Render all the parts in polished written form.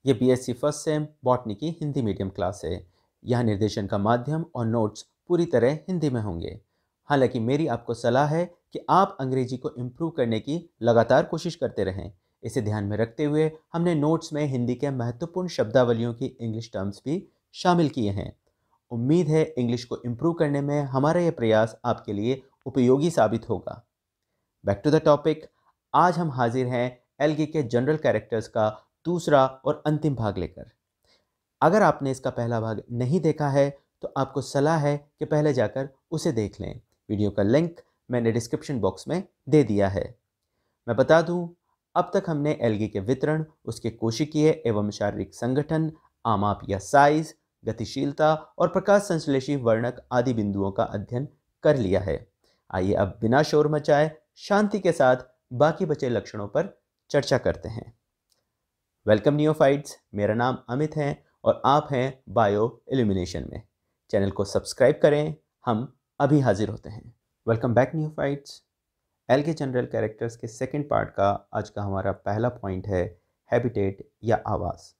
ये BSc first sem botany की Hindi medium class है। यहाँ निर्देशन का माध्यम और नोट्स पूरी तरह हिंदी में होंगे। हालांकि मेरी आपको सलाह है कि आप अंग्रेजी को इम्प्रूव करने की लगातार कोशिश करते रहें। इसे ध्यान में रखते हुए हमने नोट्स में हिंदी के महत्वपूर्ण शब्दावलियों की इंग्लिश टर्म्स भी शामिल किए हैं। उम्मीद है इंग्लिश को इम्प्रूव करने में हमारा यह प्रयास आपके लिए उपयोगी साबित होगा। Back to the topic. आज हम हाजिर हैं एलगी के जनरल कैरेक्टर्स का दूसरा और अंतिम भाग लेकर। अगर आपने इसका पहला भाग नहीं देखा है तो आपको सलाह है कि पहले जाकर उसे देख लें। वीडियो का लिंक मैंने डिस्क्रिप्शन बॉक्स में दे दिया है। मैं बता दूं, अब तक हमने एलगी के वितरण, उसके कोशिकीय एवं शारीरिक संगठन, आमाप या साइज, गतिशीलता और प्रकाश संश्लेषी वर्णक आदि बिंदुओं का अध्ययन कर लिया है। आइए अब बिना शोर मचाए शांति के साथ बाकी बचे लक्षणों पर चर्चा करते हैं। वेलकम नियोफाइट्स, मेरा नाम अमित है और आप हैं बायो इल्यूमिनेशन में। चैनल को सब्सक्राइब करें, हम अभी हाजिर होते हैं। Welcome back neophytes. एल के जनरल कैरेक्टर्स के सेकंड पार्ट का आज का हमारा पहला पॉइंट है हैबिटेट या आवास।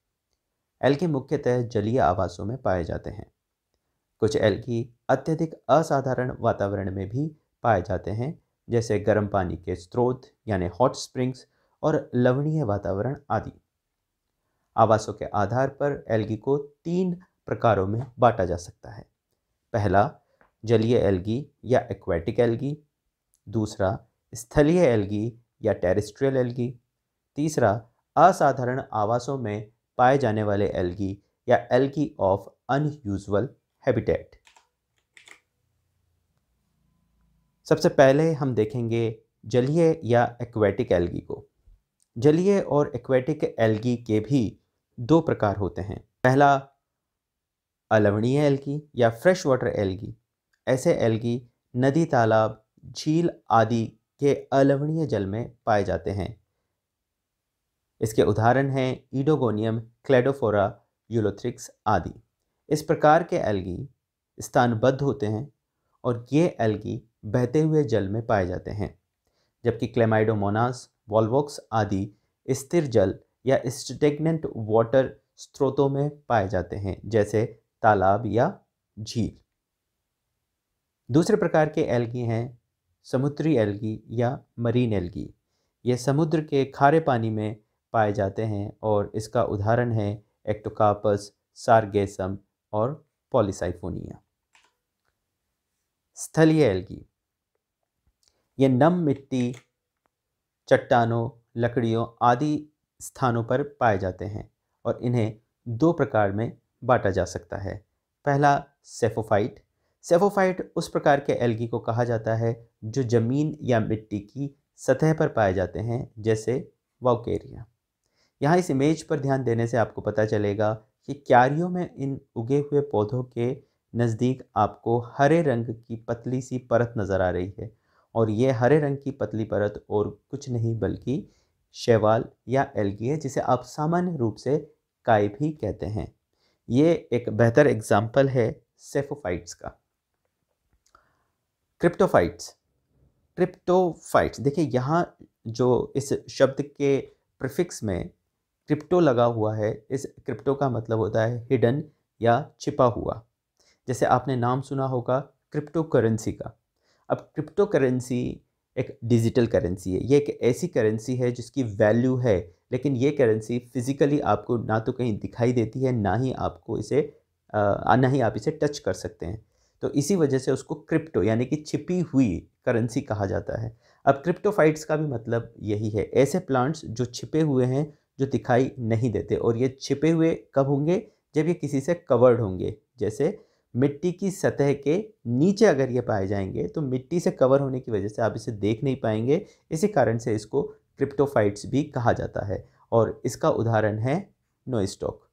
एल्गी मुख्यतः जलीय आवासों में पाए जाते हैं। कुछ एल्गी अत्यधिक असाधारण वातावरण में भी पाए जाते हैं, जैसे गर्म पानी के स्रोत यानी हॉट स्प्रिंग्स और लवणीय वातावरण आदि। आवासों के आधार पर एल्गी को 3 प्रकारों में बांटा जा सकता है। पहला, जलीय एल्गी या एक्वेटिक एल्गी। दूसरा, स्थलीय एल्गी या टेरेस्ट्रियल एल्गी। तीसरा, असाधारण आवासों में पाए जाने वाले एल्गी या एल्गी ऑफ अनयूजुअल हैबिटेट। सबसे पहले हम देखेंगे जलीय या एक्वेटिक एल्गी को। जलीय और एक्वेटिक एल्गी के भी 2 प्रकार होते हैं। पहला, अलवणीय एल्गी या फ्रेश वाटर एल्गी। ऐसे एल्गी नदी, तालाब, झील आदि के अलवणीय जल में पाए जाते हैं। इसके उदाहरण हैं ईडोगोनियम, क्लेडोफोरा, यूलोथ्रिक्स आदि। इस प्रकार के एल्गी स्थानबद्ध होते हैं और ये एल्गी बहते हुए जल में पाए जाते हैं, जबकि क्लेमाइडोमोनास, वॉल्वॉक्स आदि स्थिर जल या स्टेगनेंट वाटर स्रोतों में पाए जाते हैं, जैसे तालाब या झील। दूसरे प्रकार के एल्गी हैं समुद्री एल्गी या मरीन एल्गी। ये समुद्र के खारे पानी में पाए जाते हैं और इसका उदाहरण है एक्टोकार्पस, सारगेसम और पॉलीसाइफोनिया। स्थलीय एल्गी ये नम मिट्टी, चट्टानों, लकड़ियों आदि स्थानों पर पाए जाते हैं और इन्हें 2 प्रकार में बांटा जा सकता है। पहला, सेफोफाइट। सेफोफाइट उस प्रकार के एल्गी को कहा जाता है जो जमीन या मिट्टी की सतह पर पाए जाते हैं, जैसे वाउकेरिया। यहाँ इस इमेज पर ध्यान देने से आपको पता चलेगा कि क्यारियों में इन उगे हुए पौधों के नज़दीक आपको हरे रंग की पतली सी परत नज़र आ रही है, और ये हरे रंग की पतली परत और कुछ नहीं बल्कि शैवाल या एल्गी है, जिसे आप सामान्य रूप से काई भी कहते हैं। ये एक बेहतर एग्जाम्पल है सेफोफाइट्स का। क्रिप्टोफाइट्स। क्रिप्टोफाइट्स देखिए, यहाँ जो इस शब्द के प्रीफिक्स में क्रिप्टो लगा हुआ है, इस क्रिप्टो का मतलब होता है हिडन या छिपा हुआ। जैसे आपने नाम सुना होगा क्रिप्टो करेंसी का। अब क्रिप्टो करेंसी एक डिजिटल करेंसी है। ये एक ऐसी करेंसी है जिसकी वैल्यू है, लेकिन ये करेंसी फिजिकली आपको ना तो कहीं दिखाई देती है, ना ही आपको इसे ना ही आप इसे टच कर सकते हैं। तो इसी वजह से उसको क्रिप्टो यानी कि छिपी हुई करेंसी कहा जाता है। अब क्रिप्टोफाइट्स का भी मतलब यही है, ऐसे प्लांट्स जो छिपे हुए हैं, जो दिखाई नहीं देते। और ये छिपे हुए कब होंगे? जब ये किसी से कवर्ड होंगे। जैसे मिट्टी की सतह के नीचे अगर ये पाए जाएंगे तो मिट्टी से कवर होने की वजह से आप इसे देख नहीं पाएंगे। इसी कारण से इसको क्रिप्टोफाइट्स भी कहा जाता है, और इसका उदाहरण है नोइस्टॉक।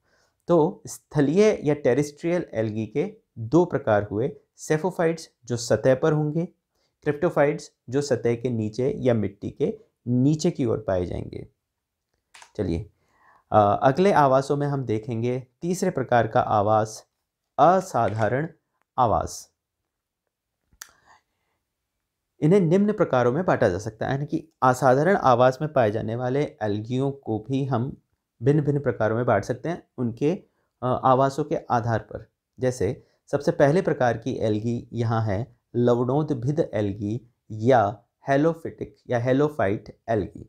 तो स्थलीय या टेरेस्ट्रियल एल्गी के 2 प्रकार हुए, सेफोफाइट्स जो सतह पर होंगे, क्रिप्टोफाइट्स जो सतह के नीचे या मिट्टी के नीचे की ओर पाए जाएंगे। चलिए अगले आवासों में हम देखेंगे तीसरे प्रकार का आवास, असाधारण आवास। इन्हें निम्न प्रकारों में बांटा जा सकता है, यानी कि असाधारण आवास में पाए जाने वाले एल्गियों को भी हम भिन्न भिन्न प्रकारों में बांट सकते हैं उनके आवासों के आधार पर। जैसे सबसे पहले प्रकार की एल्गी यहाँ है लवणोद्भिद एल्गी या हेलोफिटिक या हेलोफाइट एल्गी।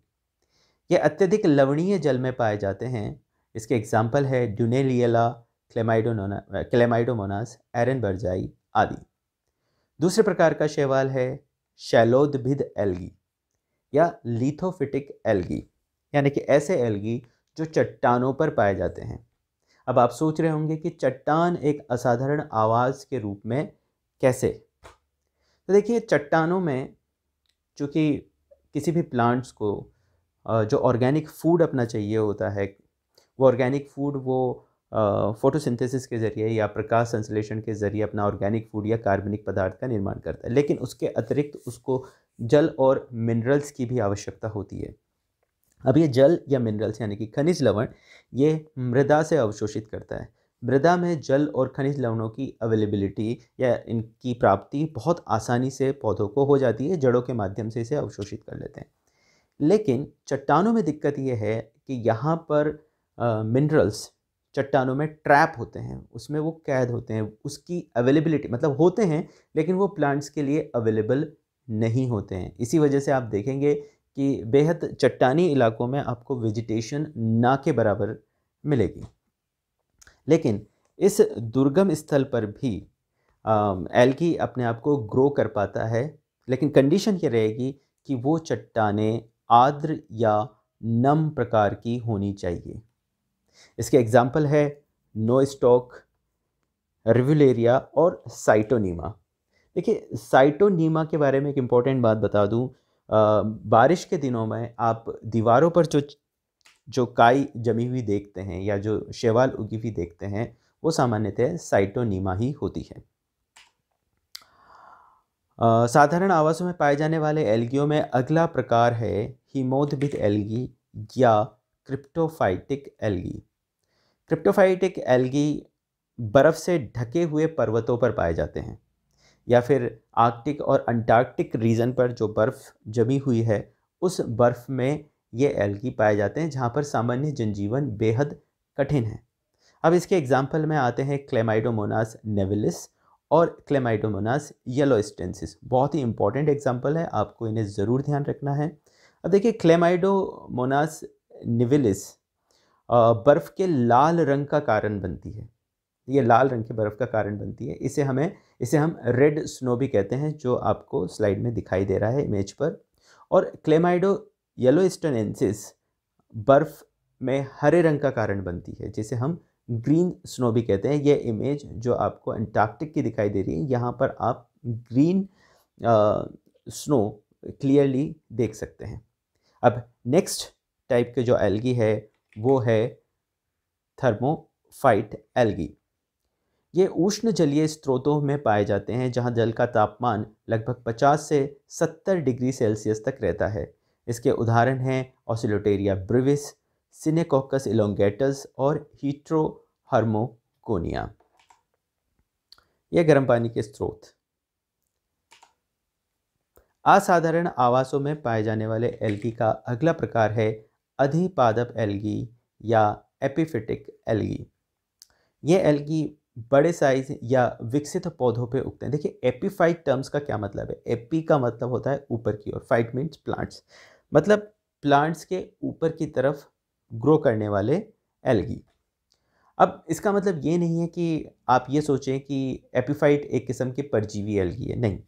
ये अत्यधिक लवणीय जल में पाए जाते हैं। इसके एग्जाम्पल है ड्यूनेलिएला, क्लेमाइडोमोनास, एरेनबर्जाई आदि। दूसरे प्रकार का शैवाल है शैलोद्भिद एल्गी या लिथोफिटिक एल्गी, यानी कि ऐसे एल्गी जो चट्टानों पर पाए जाते हैं। अब आप सोच रहे होंगे कि चट्टान एक असाधारण आवाज़ के रूप में कैसे? तो देखिए, चट्टानों में चूँकि किसी भी प्लांट्स को जो ऑर्गेनिक फूड अपना चाहिए होता है, वो ऑर्गेनिक फूड वो फोटोसिंथेसिस के ज़रिए या प्रकाश संश्लेषण के ज़रिए अपना ऑर्गेनिक फूड या कार्बनिक पदार्थ का निर्माण करता है, लेकिन उसके अतिरिक्त उसको जल और मिनरल्स की भी आवश्यकता होती है। अब ये जल या मिनरल्स यानी कि खनिज लवण ये मृदा से अवशोषित करता है। मृदा में जल और खनिज लवणों की अवेलेबिलिटी या इनकी प्राप्ति बहुत आसानी से पौधों को हो जाती है, जड़ों के माध्यम से इसे अवशोषित कर लेते हैं। लेकिन चट्टानों में दिक्कत ये है कि यहाँ पर मिनरल्स चट्टानों में ट्रैप होते हैं, उसमें वो कैद होते हैं। उसकी अवेलेबिलिटी मतलब होते हैं, लेकिन वो प्लांट्स के लिए अवेलेबल नहीं होते हैं। इसी वजह से आप देखेंगे कि बेहद चट्टानी इलाकों में आपको वेजिटेशन ना के बराबर मिलेगी। लेकिन इस दुर्गम स्थल पर भी एल्गी अपने आप को ग्रो कर पाता है, लेकिन कंडीशन ये रहेगी कि वो चट्टानें आर्द्र या नम प्रकार की होनी चाहिए। इसके एग्जाम्पल है नोस्टॉक, रिवुलेरिया और साइटोनीमा। देखिए, साइटोनीमा के बारे में एक इम्पॉर्टेंट बात बता दूं। बारिश के दिनों में आप दीवारों पर जो काई जमी हुई देखते हैं या जो शैवाल उगी हुई देखते हैं, वो सामान्यतः साइटोनीमा ही होती है। साधारण आवासों में पाए जाने वाले एल्गियों में अगला प्रकार है हीमोद्भिद एल्गी या क्रिप्टोफाइटिक एल्गी। क्रिप्टोफाइटिक एल्गी बर्फ़ से ढके हुए पर्वतों पर पाए जाते हैं या फिर आर्कटिक और अंटार्कटिक रीजन पर जो बर्फ़ जमी हुई है उस बर्फ़ में ये एल्गी पाए जाते हैं, जहाँ पर सामान्य जनजीवन बेहद कठिन है। अब इसके एग्जाम्पल में आते हैं क्लेमाइडोमोनास नेविलिस और क्लेमाइडोमोनास येलोस्टेंसिस। बहुत ही इंपॉर्टेंट एग्जाम्पल है, आपको इन्हें ज़रूर ध्यान रखना है। अब देखिए, क्लेमाइडोमोनास निविलिस बर्फ़ के लाल रंग का कारण बनती है। ये लाल रंग की बर्फ़ का कारण बनती है। इसे हम रेड स्नो भी कहते हैं, जो आपको स्लाइड में दिखाई दे रहा है इमेज पर। और क्लेमाइडो येलोस्टेनेंसिस बर्फ़ में हरे रंग का कारण बनती है, जिसे हम ग्रीन स्नो भी कहते हैं। ये इमेज जो आपको अंटार्कटिक की दिखाई दे रही है, यहाँ पर आप ग्रीन स्नो क्लियरली देख सकते हैं। अब नेक्स्ट टाइप के जो एल्गी है वो है थर्मोफाइट एल्गी। ये उष्ण जलीय स्रोतों में पाए जाते हैं, जहाँ जल का तापमान लगभग 50 से 70 डिग्री सेल्सियस तक रहता है। इसके उदाहरण हैं ऑसिलोटेरिया ब्रिविस, सिनेकोकस इलोंगेटस और हीट्रोहर्मोकोनिया। ये गर्म पानी के स्रोत। असाधारण आवासों में पाए जाने वाले एल्गी का अगला प्रकार है अधिपादप एल्गी या एपिफिटिक एल्गी। ये एल्गी बड़े साइज या विकसित पौधों पे उगते हैं। देखिए, एपीफाइट टर्म्स का क्या मतलब है? एपी का मतलब होता है ऊपर की ओर, फाइट मीन्स प्लांट्स, मतलब प्लांट्स के ऊपर की तरफ ग्रो करने वाले एल्गी। अब इसका मतलब ये नहीं है कि आप ये सोचें कि एपीफाइट एक किस्म की परजीवी एल्गी है, नहीं।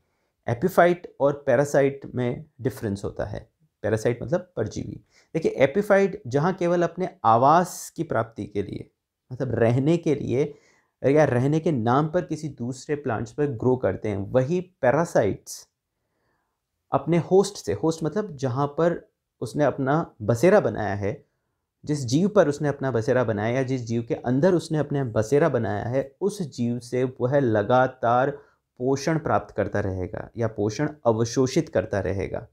एपीफाइट और पैरासाइट में डिफरेंस होता है। पैरासाइट मतलब परजीवी। देखिए, एपीफाइट जहाँ केवल अपने आवास की प्राप्ति के लिए, मतलब रहने के लिए या रहने के नाम पर किसी दूसरे प्लांट्स पर ग्रो करते हैं, वही पैरासाइट्स अपने होस्ट से, होस्ट मतलब जहाँ पर उसने अपना बसेरा बनाया है, जिस जीव पर उसने अपना बसेरा बनाया या जिस जीव के अंदर उसने अपने बसेरा बनाया है, उस जीव से वह लगातार पोषण प्राप्त करता रहेगा या पोषण अवशोषित करता रहेगा।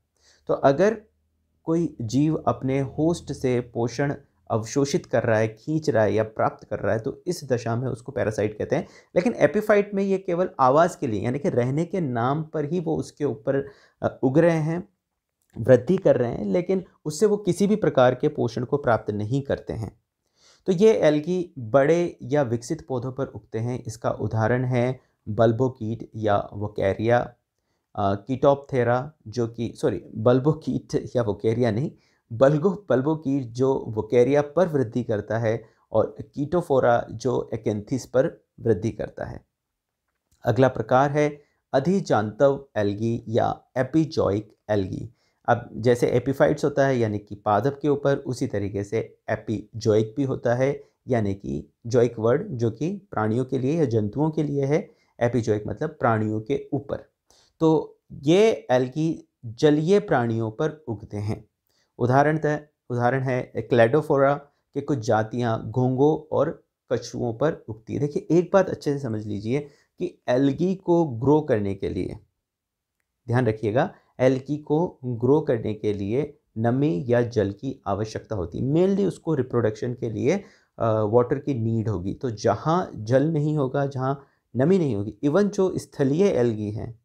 तो अगर कोई जीव अपने होस्ट से पोषण अवशोषित कर रहा है, खींच रहा है या प्राप्त कर रहा है, तो इस दशा में उसको पैरासाइट कहते हैं। लेकिन एपीफाइट में ये केवल आवास के लिए, यानी कि रहने के नाम पर ही वो उसके ऊपर उग रहे हैं, वृद्धि कर रहे हैं, लेकिन उससे वो किसी भी प्रकार के पोषण को प्राप्त नहीं करते हैं। तो ये एल्गी बड़े या विकसित पौधों पर उगते हैं। इसका उदाहरण है बल्बो कीट या वोकेरिया, कीटोप्थेरा जो कि सॉरी बल्बो कीट या वोकेरिया नहीं, बल्बो कीट जो वोकेरिया पर वृद्धि करता है और कीटोफोरा जो एकेंथिस पर वृद्धि करता है। अगला प्रकार है अधिजांतव एल्गी या एपिजॉइक एल्गी। अब जैसे एपिफाइट्स होता है यानी कि पादप के ऊपर, उसी तरीके से एपिजॉइक भी होता है यानी कि जॉइक वर्ड जो कि प्राणियों के लिए या जंतुओं के लिए है, एपिजॉइक मतलब प्राणियों के ऊपर। तो ये एल्गी जलीय प्राणियों पर उगते हैं। उदाहरण है क्लेडोफोरा के कुछ जातियां घोंघों और कछुओं पर उगती है। देखिए एक बात अच्छे से समझ लीजिए कि एल्गी को ग्रो करने के लिए, ध्यान रखिएगा, एल्गी को ग्रो करने के लिए नमी या जल की आवश्यकता होती है। मेनली उसको रिप्रोडक्शन के लिए वाटर की नीड होगी। तो जहाँ जल नहीं होगा, जहाँ नमी नहीं होगी, इवन जो स्थलीय एल्गी हैं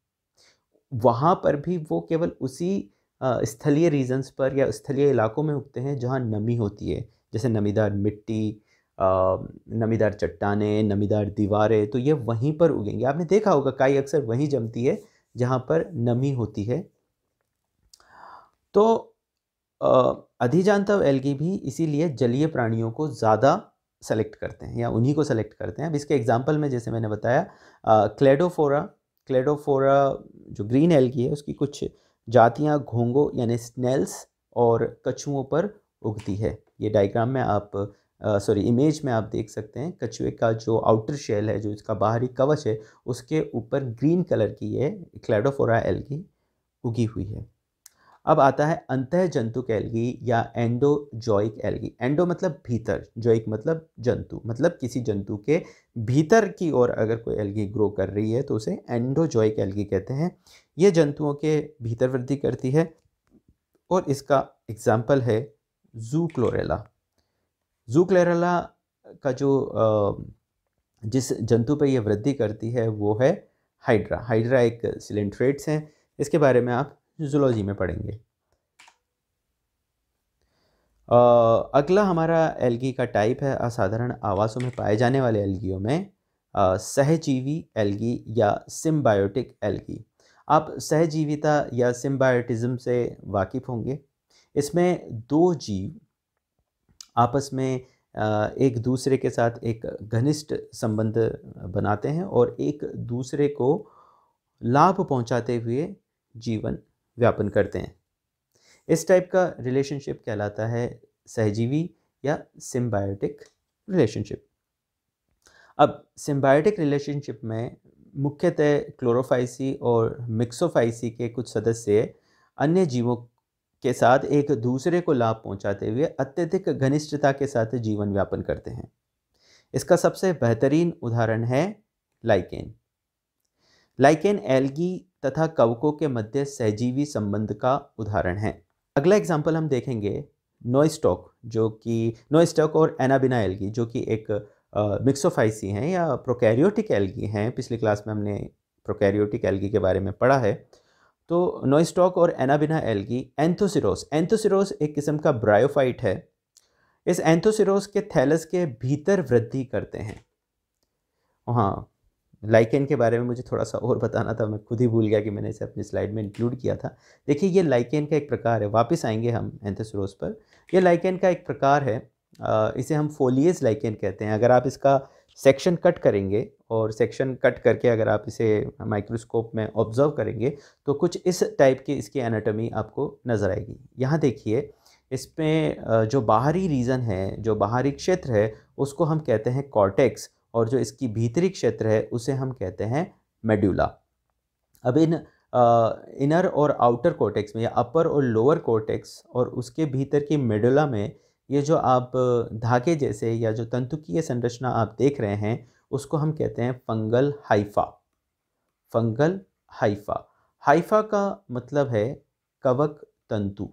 वहाँ पर भी वो केवल उसी स्थलीय रीजन्स पर या स्थलीय इलाकों में उगते हैं जहाँ नमी होती है, जैसे नमीदार मिट्टी, नमीदार चट्टानें, नमीदार दीवारें, तो ये वहीं पर उगेंगे। आपने देखा होगा काई अक्सर वहीं जमती है जहाँ पर नमी होती है। तो अधिजांतव एल्गी भी इसीलिए जलीय प्राणियों को ज़्यादा सेलेक्ट करते हैं या उन्हीं को सेलेक्ट करते हैं। अब इसके एग्जांपल में जैसे मैंने बताया क्लेडोफोरा जो ग्रीन एल्गी है उसकी कुछ जातियां घोंघों यानी स्नेल्स और कछुओं पर उगती है। ये डायग्राम में आप इमेज में आप देख सकते हैं कछुए का जो आउटर शेल है, जो इसका बाहरी कवच है, उसके ऊपर ग्रीन कलर की ये क्लेडोफोरा एल्गी उगी हुई है। अब आता है अंतः जंतुक एल्गी या एंडोजॉइक एल्गी। एंडो मतलब भीतर, जोइक मतलब जंतु, मतलब किसी जंतु के भीतर की ओर अगर कोई एल्गी ग्रो कर रही है तो उसे एंडोजॉइक एल्गी कहते हैं। ये जंतुओं के भीतर वृद्धि करती है और इसका एग्जाम्पल है जूक्लोरेला। जूक्लोरेला का जो जिस जंतु पर यह वृद्धि करती है वो है हाइड्रा। हाइड्रा एक सिलेंट्रेट्स हैं, इसके बारे में आप जूलॉजी में पढ़ेंगे। अगला हमारा एल्गी का टाइप है असाधारण आवासों में पाए जाने वाले एल्गियों में सहजीवी एल्गी या सिम्बायोटिक एल्गी। आप सहजीविता या सिम्बायोटिज्म से वाकिफ़ होंगे। इसमें दो जीव आपस में एक दूसरे के साथ एक घनिष्ठ संबंध बनाते हैं और एक दूसरे को लाभ पहुंचाते हुए जीवन व्यापन करते हैं। इस टाइप का रिलेशनशिप कहलाता है सहजीवी या सिम्बायोटिक रिलेशनशिप। अब सिम्बायोटिक रिलेशनशिप में मुख्यतः क्लोरोफाइसी और मिक्सोफाइसी के कुछ सदस्य अन्य जीवों के साथ एक दूसरे को लाभ पहुंचाते हुए अत्यधिक घनिष्ठता के साथ जीवन व्यापन करते हैं। इसका सबसे बेहतरीन उदाहरण है लाइकेन। लाइकेन एल्गी तथा कवकों के मध्य सहजीवी संबंध का उदाहरण है। अगला एग्जाम्पल हम देखेंगे नोइस्टॉक और एनाबिना एल्गी, जो कि एक मिक्सोफाइसी हैं या प्रोकैरियोटिक एल्गी हैं। पिछली क्लास में हमने प्रोकैरियोटिक एल्गी के बारे में पढ़ा है। तो नोइस्टॉक और एनाबिना एल्गी एंथोसिरोस एक किस्म का ब्रायोफाइट है। इस एंथोसिरोस के थैलस के भीतर वृद्धि करते हैं। हाँ, लाइकेन के बारे में मुझे थोड़ा सा और बताना था, मैं खुद ही भूल गया कि मैंने इसे अपनी स्लाइड में इंक्लूड किया था। देखिए ये लाइकेन का एक प्रकार है, वापस आएंगे हम एंथोसिरोस पर। यह लाइकेन का एक प्रकार है, इसे हम फोलिएज लाइकेन कहते हैं। अगर आप इसका सेक्शन कट करेंगे और सेक्शन कट करके अगर आप इसे माइक्रोस्कोप में ऑब्जर्व करेंगे तो कुछ इस टाइप की इसकी एनाटॉमी आपको नज़र आएगी। यहाँ देखिए, इसमें जो बाहरी रीजन है, जो बाहरी क्षेत्र है, उसको हम कहते हैं कॉर्टेक्स, और जो इसकी भीतरी क्षेत्र है उसे हम कहते हैं मेडुला। अब इन इनर और आउटर कॉर्टेक्स में या अपर और लोअर कॉर्टेक्स और उसके भीतर की मेडुला में ये जो आप धागे जैसे या जो तंतुकीय संरचना आप देख रहे हैं उसको हम कहते हैं fungal Haifa. Fungal Haifa, Haifa का मतलब है कवक तंतु।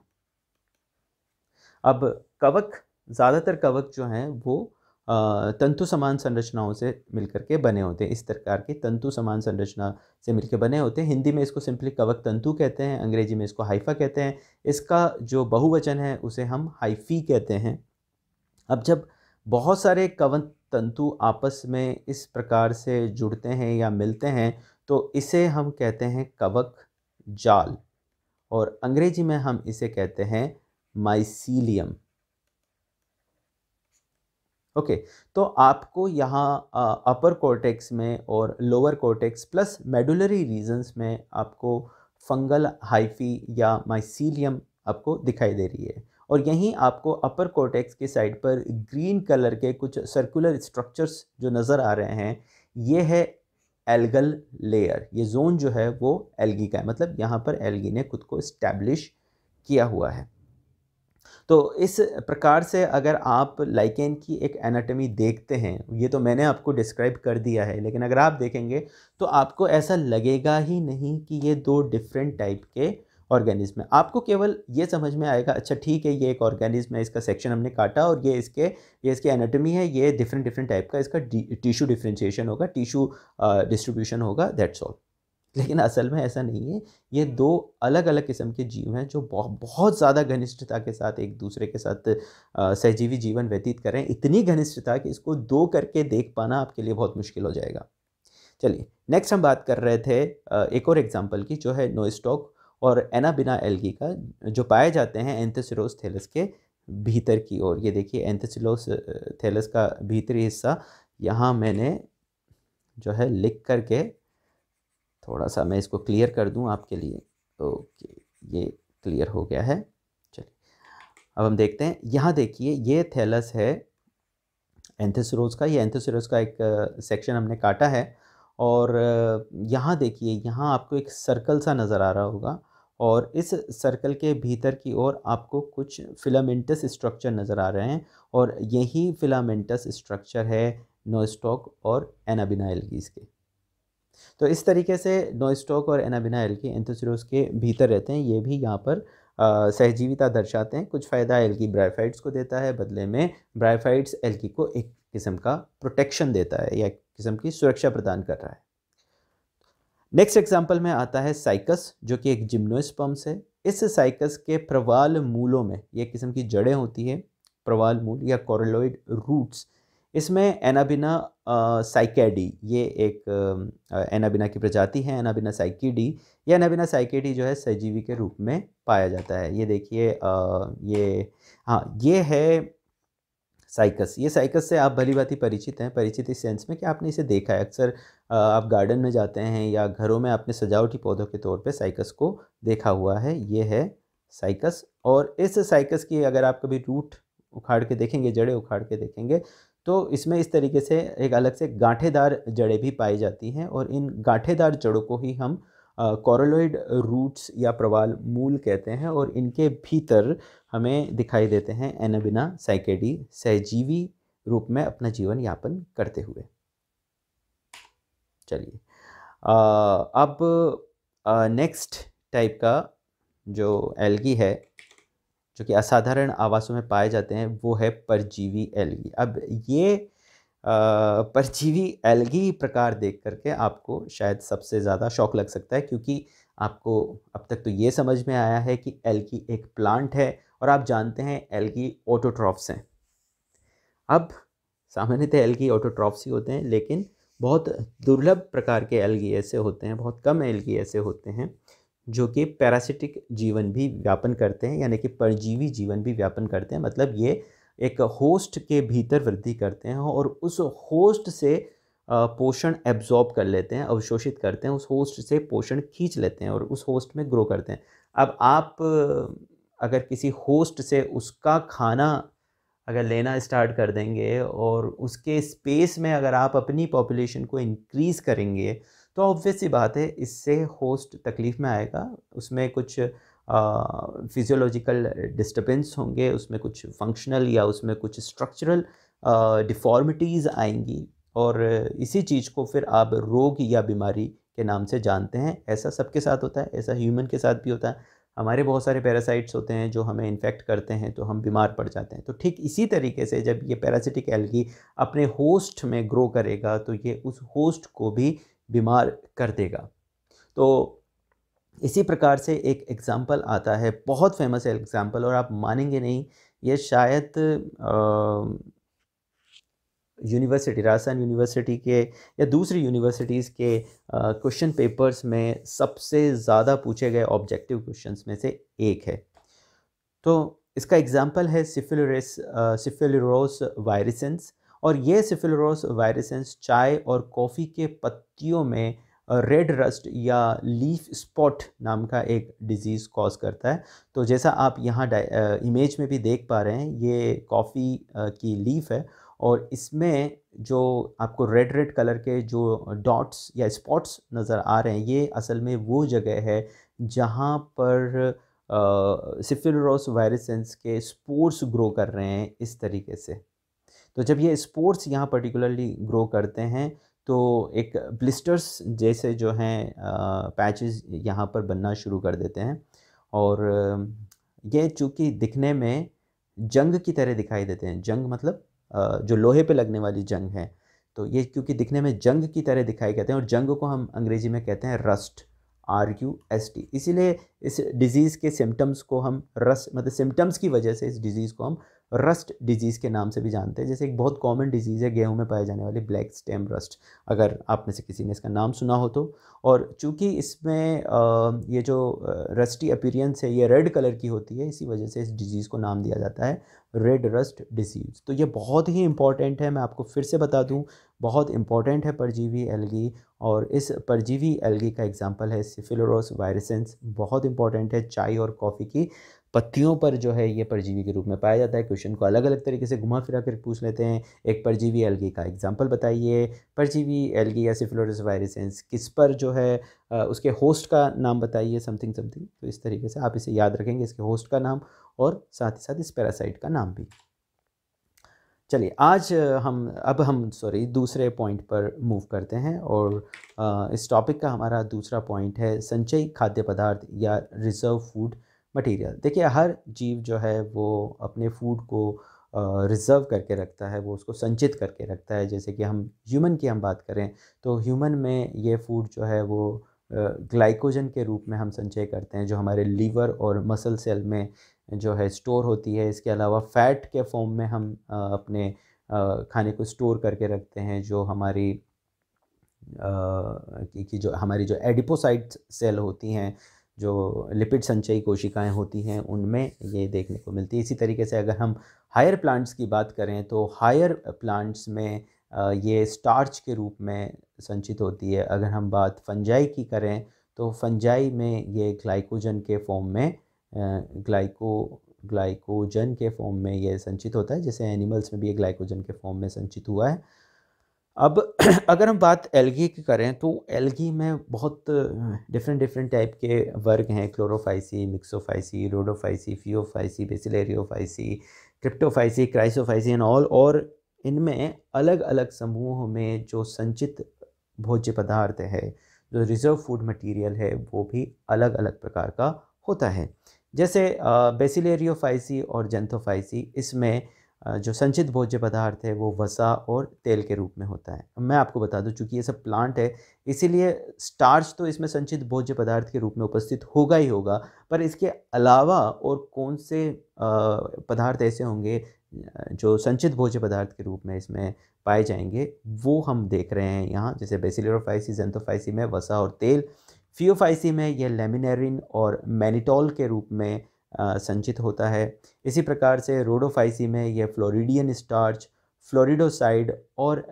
अब ज़्यादातर कवक जो हैं वो तंतु समान संरचनाओं से मिलकर के बने होते हैं। इस प्रकार की तंतु समान संरचना से मिलकर बने होते हैं। हिंदी में इसको सिंपली कवक तंतु कहते हैं, अंग्रेजी में इसको हाइफा कहते हैं। इसका जो बहुवचन है उसे हम हाइफी कहते हैं। अब जब बहुत सारे कवक तंतु आपस में इस प्रकार से जुड़ते हैं या मिलते हैं, तो इसे हम कहते हैं कवक जाल, और अंग्रेजी में हम इसे कहते हैं माइसीलियम। ओके, तो आपको यहाँ अपर कॉर्टेक्स में और lower cortex plus medullary regions में आपको फंगल हाइफी या माइसीलियम आपको दिखाई दे रही है, और यहीं आपको अपर कॉर्टेक्स की साइड पर ग्रीन कलर के कुछ सर्कुलर स्ट्रक्चर्स जो नज़र आ रहे हैं, ये है एल्गल लेयर। ये जोन जो है वो एल्गी का है, मतलब यहाँ पर एल्गी ने खुद को इस्टेब्लिश किया हुआ है। तो इस प्रकार से अगर आप लाइकेन की एक एनाटॉमी देखते हैं, ये तो मैंने आपको डिस्क्राइब कर दिया है, लेकिन अगर आप देखेंगे तो आपको ऐसा लगेगा ही नहीं कि ये दो डिफरेंट टाइप के ऑर्गेनिज्म है। आपको केवल ये समझ में आएगा, अच्छा ठीक है, ये एक ऑर्गेनिज्म है, इसका सेक्शन हमने काटा और ये इसकी एनाटॉमी है, ये डिफरेंट डिफरेंट टाइप का इसका टिश्यू डिफ्रेंशिएशन होगा, टिश्यू डिस्ट्रीब्यूशन होगा, दैट्स ऑल। लेकिन असल में ऐसा नहीं है। ये दो अलग अलग किस्म के जीव हैं जो बहुत ज़्यादा घनिष्ठता के साथ एक दूसरे के साथ सहजीवी जीवन व्यतीत कर रहे हैं। इतनी घनिष्ठता कि इसको दो करके देख पाना आपके लिए बहुत मुश्किल हो जाएगा। चलिए, नेक्स्ट हम बात कर रहे थे एक और एग्जांपल की, जो है नोस्टॉक और एनाबिना एल्गी का, जो पाए जाते हैं एंथोसिरोस थैलस के भीतर की ओर। ये देखिए एंथोसिरोस थैलस का भीतरी हिस्सा, यहाँ मैंने जो है लिख करके थोड़ा सा मैं इसको क्लियर कर दूं आपके लिए। ओके, ये क्लियर हो गया है। चलिए, अब हम देखते हैं। यहाँ देखिए, ये थैलस है एंथोसिरोस का। ये एंथोसिरोस का एक सेक्शन हमने काटा है, और यहाँ देखिए, यहाँ आपको एक सर्कल सा नज़र आ रहा होगा, और इस सर्कल के भीतर की ओर आपको कुछ फिलामेंटस स्ट्रक्चर नज़र आ रहे हैं, और यही फिलामेंटस स्ट्रक्चर है नोस्टॉक और एनाबिना एल्गीज के। तो इस तरीके से नोस्टॉक और एनाबिना एल्गी एंथोसिरोस के भीतर रहते हैं। ये भी यहाँ पर सहजीविता दर्शाते हैं। कुछ फ़ायदा एल्गी ब्रायोफाइट्स को देता है, बदले में ब्रायोफाइट्स एल्गी को एक किस्म का प्रोटेक्शन देता है या एक किस्म की सुरक्षा प्रदान कर रहा है। नेक्स्ट एग्जाम्पल में आता है साइकस, जो कि एक जिम्नोस्पर्म्स है। इस साइकस के प्रवाल मूलों में ये किस्म की जड़ें होती है, प्रवाल मूल या कोरोलॉइड रूट्स। इसमें एनाबिना साइकेडी, ये एक एनाबिना की प्रजाति है, एनाबिना साइकेडी। ये एनाबिना साइकेडी जो है सजीवी के रूप में पाया जाता है। ये देखिए, ये है साइकस। ये साइकस से आप भली भांति परिचित हैं, परिचित इस सेंस में कि आपने इसे देखा है अक्सर। आप गार्डन में जाते हैं या घरों में आपने सजावटी पौधों के तौर पे साइकस को देखा हुआ है। ये है साइकस, और इस साइकस की अगर आप कभी रूट उखाड़ के देखेंगे, जड़ें उखाड़ के देखेंगे, तो इसमें इस तरीके से एक अलग से गांठेदार जड़ें भी पाई जाती हैं, और इन गांठेदार जड़ों को ही हम कोरोलॉइड रूट्स या प्रवाल मूल कहते हैं, और इनके भीतर हमें दिखाई देते हैं एनाबिना साइकेडी सहजीवी रूप में अपना जीवन यापन करते हुए। चलिए, अब नेक्स्ट टाइप का जो एल्गी है, जो कि असाधारण आवासों में पाए जाते हैं, वो है परजीवी एल्गी। अब ये परजीवी एल्गी प्रकार देख करके आपको शायद सबसे ज़्यादा शौक लग सकता है, क्योंकि आपको अब तक तो ये समझ में आया है कि एल्गी एक प्लांट है, और आप जानते हैं एल्गी ऑटोट्रॉफ्स हैं। अब सामान्यतः एल्गी ऑटोट्रॉफ्स ही होते हैं, लेकिन बहुत दुर्लभ प्रकार के एल्गी ऐसे होते हैं, बहुत कम एल्गी ऐसे होते हैं जो कि पैरासिटिक जीवन भी व्यापन करते हैं, यानी कि परजीवी जीवन भी व्यापन करते हैं। मतलब ये एक होस्ट के भीतर वृद्धि करते हैं और उस होस्ट से पोषण एब्जॉर्ब कर लेते हैं, अवशोषित करते हैं, उस होस्ट से पोषण खींच लेते हैं और उस होस्ट में ग्रो करते हैं। अब आप अगर किसी होस्ट से उसका खाना अगर लेना स्टार्ट कर देंगे और उसके स्पेस में अगर आप अपनी पॉपुलेशन को इंक्रीज़ करेंगे, तो ऑब्वियस सी बात है इससे होस्ट तकलीफ़ में आएगा। उसमें कुछ फिजियोलॉजिकल डिस्टर्बेंस होंगे, उसमें कुछ फंक्शनल या उसमें कुछ स्ट्रक्चरल डिफ़ॉर्मिटीज़ आएंगी, और इसी चीज़ को फिर आप रोग या बीमारी के नाम से जानते हैं। ऐसा सबके साथ होता है, ऐसा ह्यूमन के साथ भी होता है। हमारे बहुत सारे पैरासाइट्स होते हैं जो हमें इन्फेक्ट करते हैं, तो हम बीमार पड़ जाते हैं। तो ठीक इसी तरीके से जब ये पैरासिटिक एल्गी अपने होस्ट में ग्रो करेगा, तो ये उस होस्ट को भी बीमार कर देगा। तो इसी प्रकार से एक एग्ज़ाम्पल आता है, बहुत फेमस है एग्ज़ाम्पल, और आप मानेंगे नहीं, ये शायद यूनिवर्सिटी, राजस्थान यूनिवर्सिटी के या दूसरी यूनिवर्सिटीज़ के क्वेश्चन पेपर्स में सबसे ज़्यादा पूछे गए ऑब्जेक्टिव क्वेश्चंस में से एक है। तो इसका एग्जांपल है सिफिलिरोस वायरिसेंस, और ये सिफिलिरोस वायरिसेंस चाय और कॉफ़ी के पत्तियों में रेड रस्ट या लीफ स्पॉट नाम का एक डिजीज़ कॉज करता है। तो जैसा आप यहाँ इमेज में भी देख पा रहे हैं, ये कॉफ़ी की लीफ है, और इसमें जो आपको रेड रेड कलर के जो डॉट्स या स्पॉट्स नज़र आ रहे हैं, ये असल में वो जगह है जहाँ पर सिफिलिरोस वायरिसेंस के स्पोर्स ग्रो कर रहे हैं इस तरीके से। तो जब ये स्पोर्स यहाँ पर्टिकुलरली ग्रो करते हैं तो एक ब्लिस्टर्स जैसे जो हैं पैचेस यहाँ पर बनना शुरू कर देते हैं, और ये चूँकि दिखने में जंग की तरह दिखाई देते हैं, जंग मतलब जो लोहे पे लगने वाली जंग है, तो ये क्योंकि दिखने में जंग की तरह दिखाई देते हैं, और जंग को हम अंग्रेजी में कहते हैं रस्ट, RUST। इसीलिए इस डिज़ीज़ के सिम्टम्स को हम रस्ट मतलब सिम्टम्स की वजह से इस डिज़ीज़ को हम रस्ट डिजीज़ के नाम से भी जानते हैं। जैसे एक बहुत कॉमन डिजीज़ है गेहूं में पाए जाने वाली ब्लैक स्टेम रस्ट, अगर आप में से किसी ने इसका नाम सुना हो तो। और चूंकि इसमें ये जो रस्टी अपीयरेंस है ये रेड कलर की होती है, इसी वजह से इस डिजीज़ को नाम दिया जाता है रेड रस्ट डिजीज़। तो ये बहुत ही इंपॉर्टेंट है, मैं आपको फिर से बता दूं, बहुत इंपॉर्टेंट है परजीवी एल्गी, और इस परजीवी एल्गी का एग्जांपल है सिफिलिरोस वायरिसेंस। बहुत इंपॉर्टेंट है, चाय और कॉफ़ी की पत्तियों पर जो है ये परजीवी के रूप में पाया जाता है। क्वेश्चन को अलग अलग तरीके से घुमा फिरा कर पूछ लेते हैं। एक परजीवी एल्गी का एग्जांपल बताइए, परजीवी एल्गी या सिफिलिरोस वायरिसेंस किस पर जो है उसके होस्ट का नाम बताइए, समथिंग समथिंग। तो इस तरीके से आप इसे याद रखेंगे, इसके होस्ट का नाम और साथ ही साथ इस पैरासाइट का नाम भी। चलिए आज हम दूसरे पॉइंट पर मूव करते हैं, और इस टॉपिक का हमारा दूसरा पॉइंट है संचयी खाद्य पदार्थ या रिजर्व फूड मटेरियल। देखिए, हर जीव जो है वो अपने फूड को रिज़र्व करके रखता है, वो उसको संचित करके रखता है। जैसे कि हम ह्यूमन की हम बात करें तो ह्यूमन में ये फूड जो है वो ग्लाइकोजन के रूप में हम संचय करते हैं, जो हमारे लीवर और मसल सेल में जो है स्टोर होती है। इसके अलावा फ़ैट के फॉर्म में हम अपने खाने को स्टोर करके रखते हैं, जो हमारी जो हमारी जो एडिपोसाइट सेल होती हैं, जो लिपिड संचयी कोशिकाएं होती हैं, उनमें ये देखने को मिलती है। इसी तरीके से अगर हम हायर प्लांट्स की बात करें तो हायर प्लांट्स में ये स्टार्च के रूप में संचित होती है। अगर हम बात फंजाई की करें तो फंजाई में ये ग्लाइकोजन के फॉर्म में ग्लाइकोजन के फॉर्म में ये संचित होता है, जैसे एनिमल्स में भी ये ग्लाइकोजन के फॉर्म में संचित हुआ है। अब अगर हम बात एल्गी की करें तो एल्गी में बहुत डिफरेंट टाइप के वर्ग हैं, chlorophyceae, myxophyceae, rhodophyceae, phaeophyceae, bacillariophyceae, cryptophyceae, chrysophyceae and all. और इनमें अलग अलग समूहों में जो संचित भोज्य पदार्थ है, जो रिजर्व फूड मटेरियल है, वो भी अलग अलग प्रकार का होता है। जैसे बेसिलेरियोफाइसी और जेंथोफाइसी, इसमें जो संचित भोज्य पदार्थ है वो वसा और तेल के रूप में होता है। मैं आपको बता दूं, चूंकि ये सब प्लांट है इसीलिए स्टार्च तो इसमें संचित भोज्य पदार्थ के रूप में उपस्थित होगा ही होगा, पर इसके अलावा और कौन से पदार्थ ऐसे होंगे जो संचित भोज्य पदार्थ के रूप में इसमें पाए जाएंगे, वो हम देख रहे हैं यहाँ। जैसे बेसिलेरोफाइसी, जेंथोफाइसी में वसा और तेल, फियोफाइसी में यह लेमिनेरिन और मैनिटॉल के रूप में संचित होता है। इसी प्रकार से रोडोफाइसी में यह फ्लोरिडियन स्टार्च, फ्लोरिडोसाइड और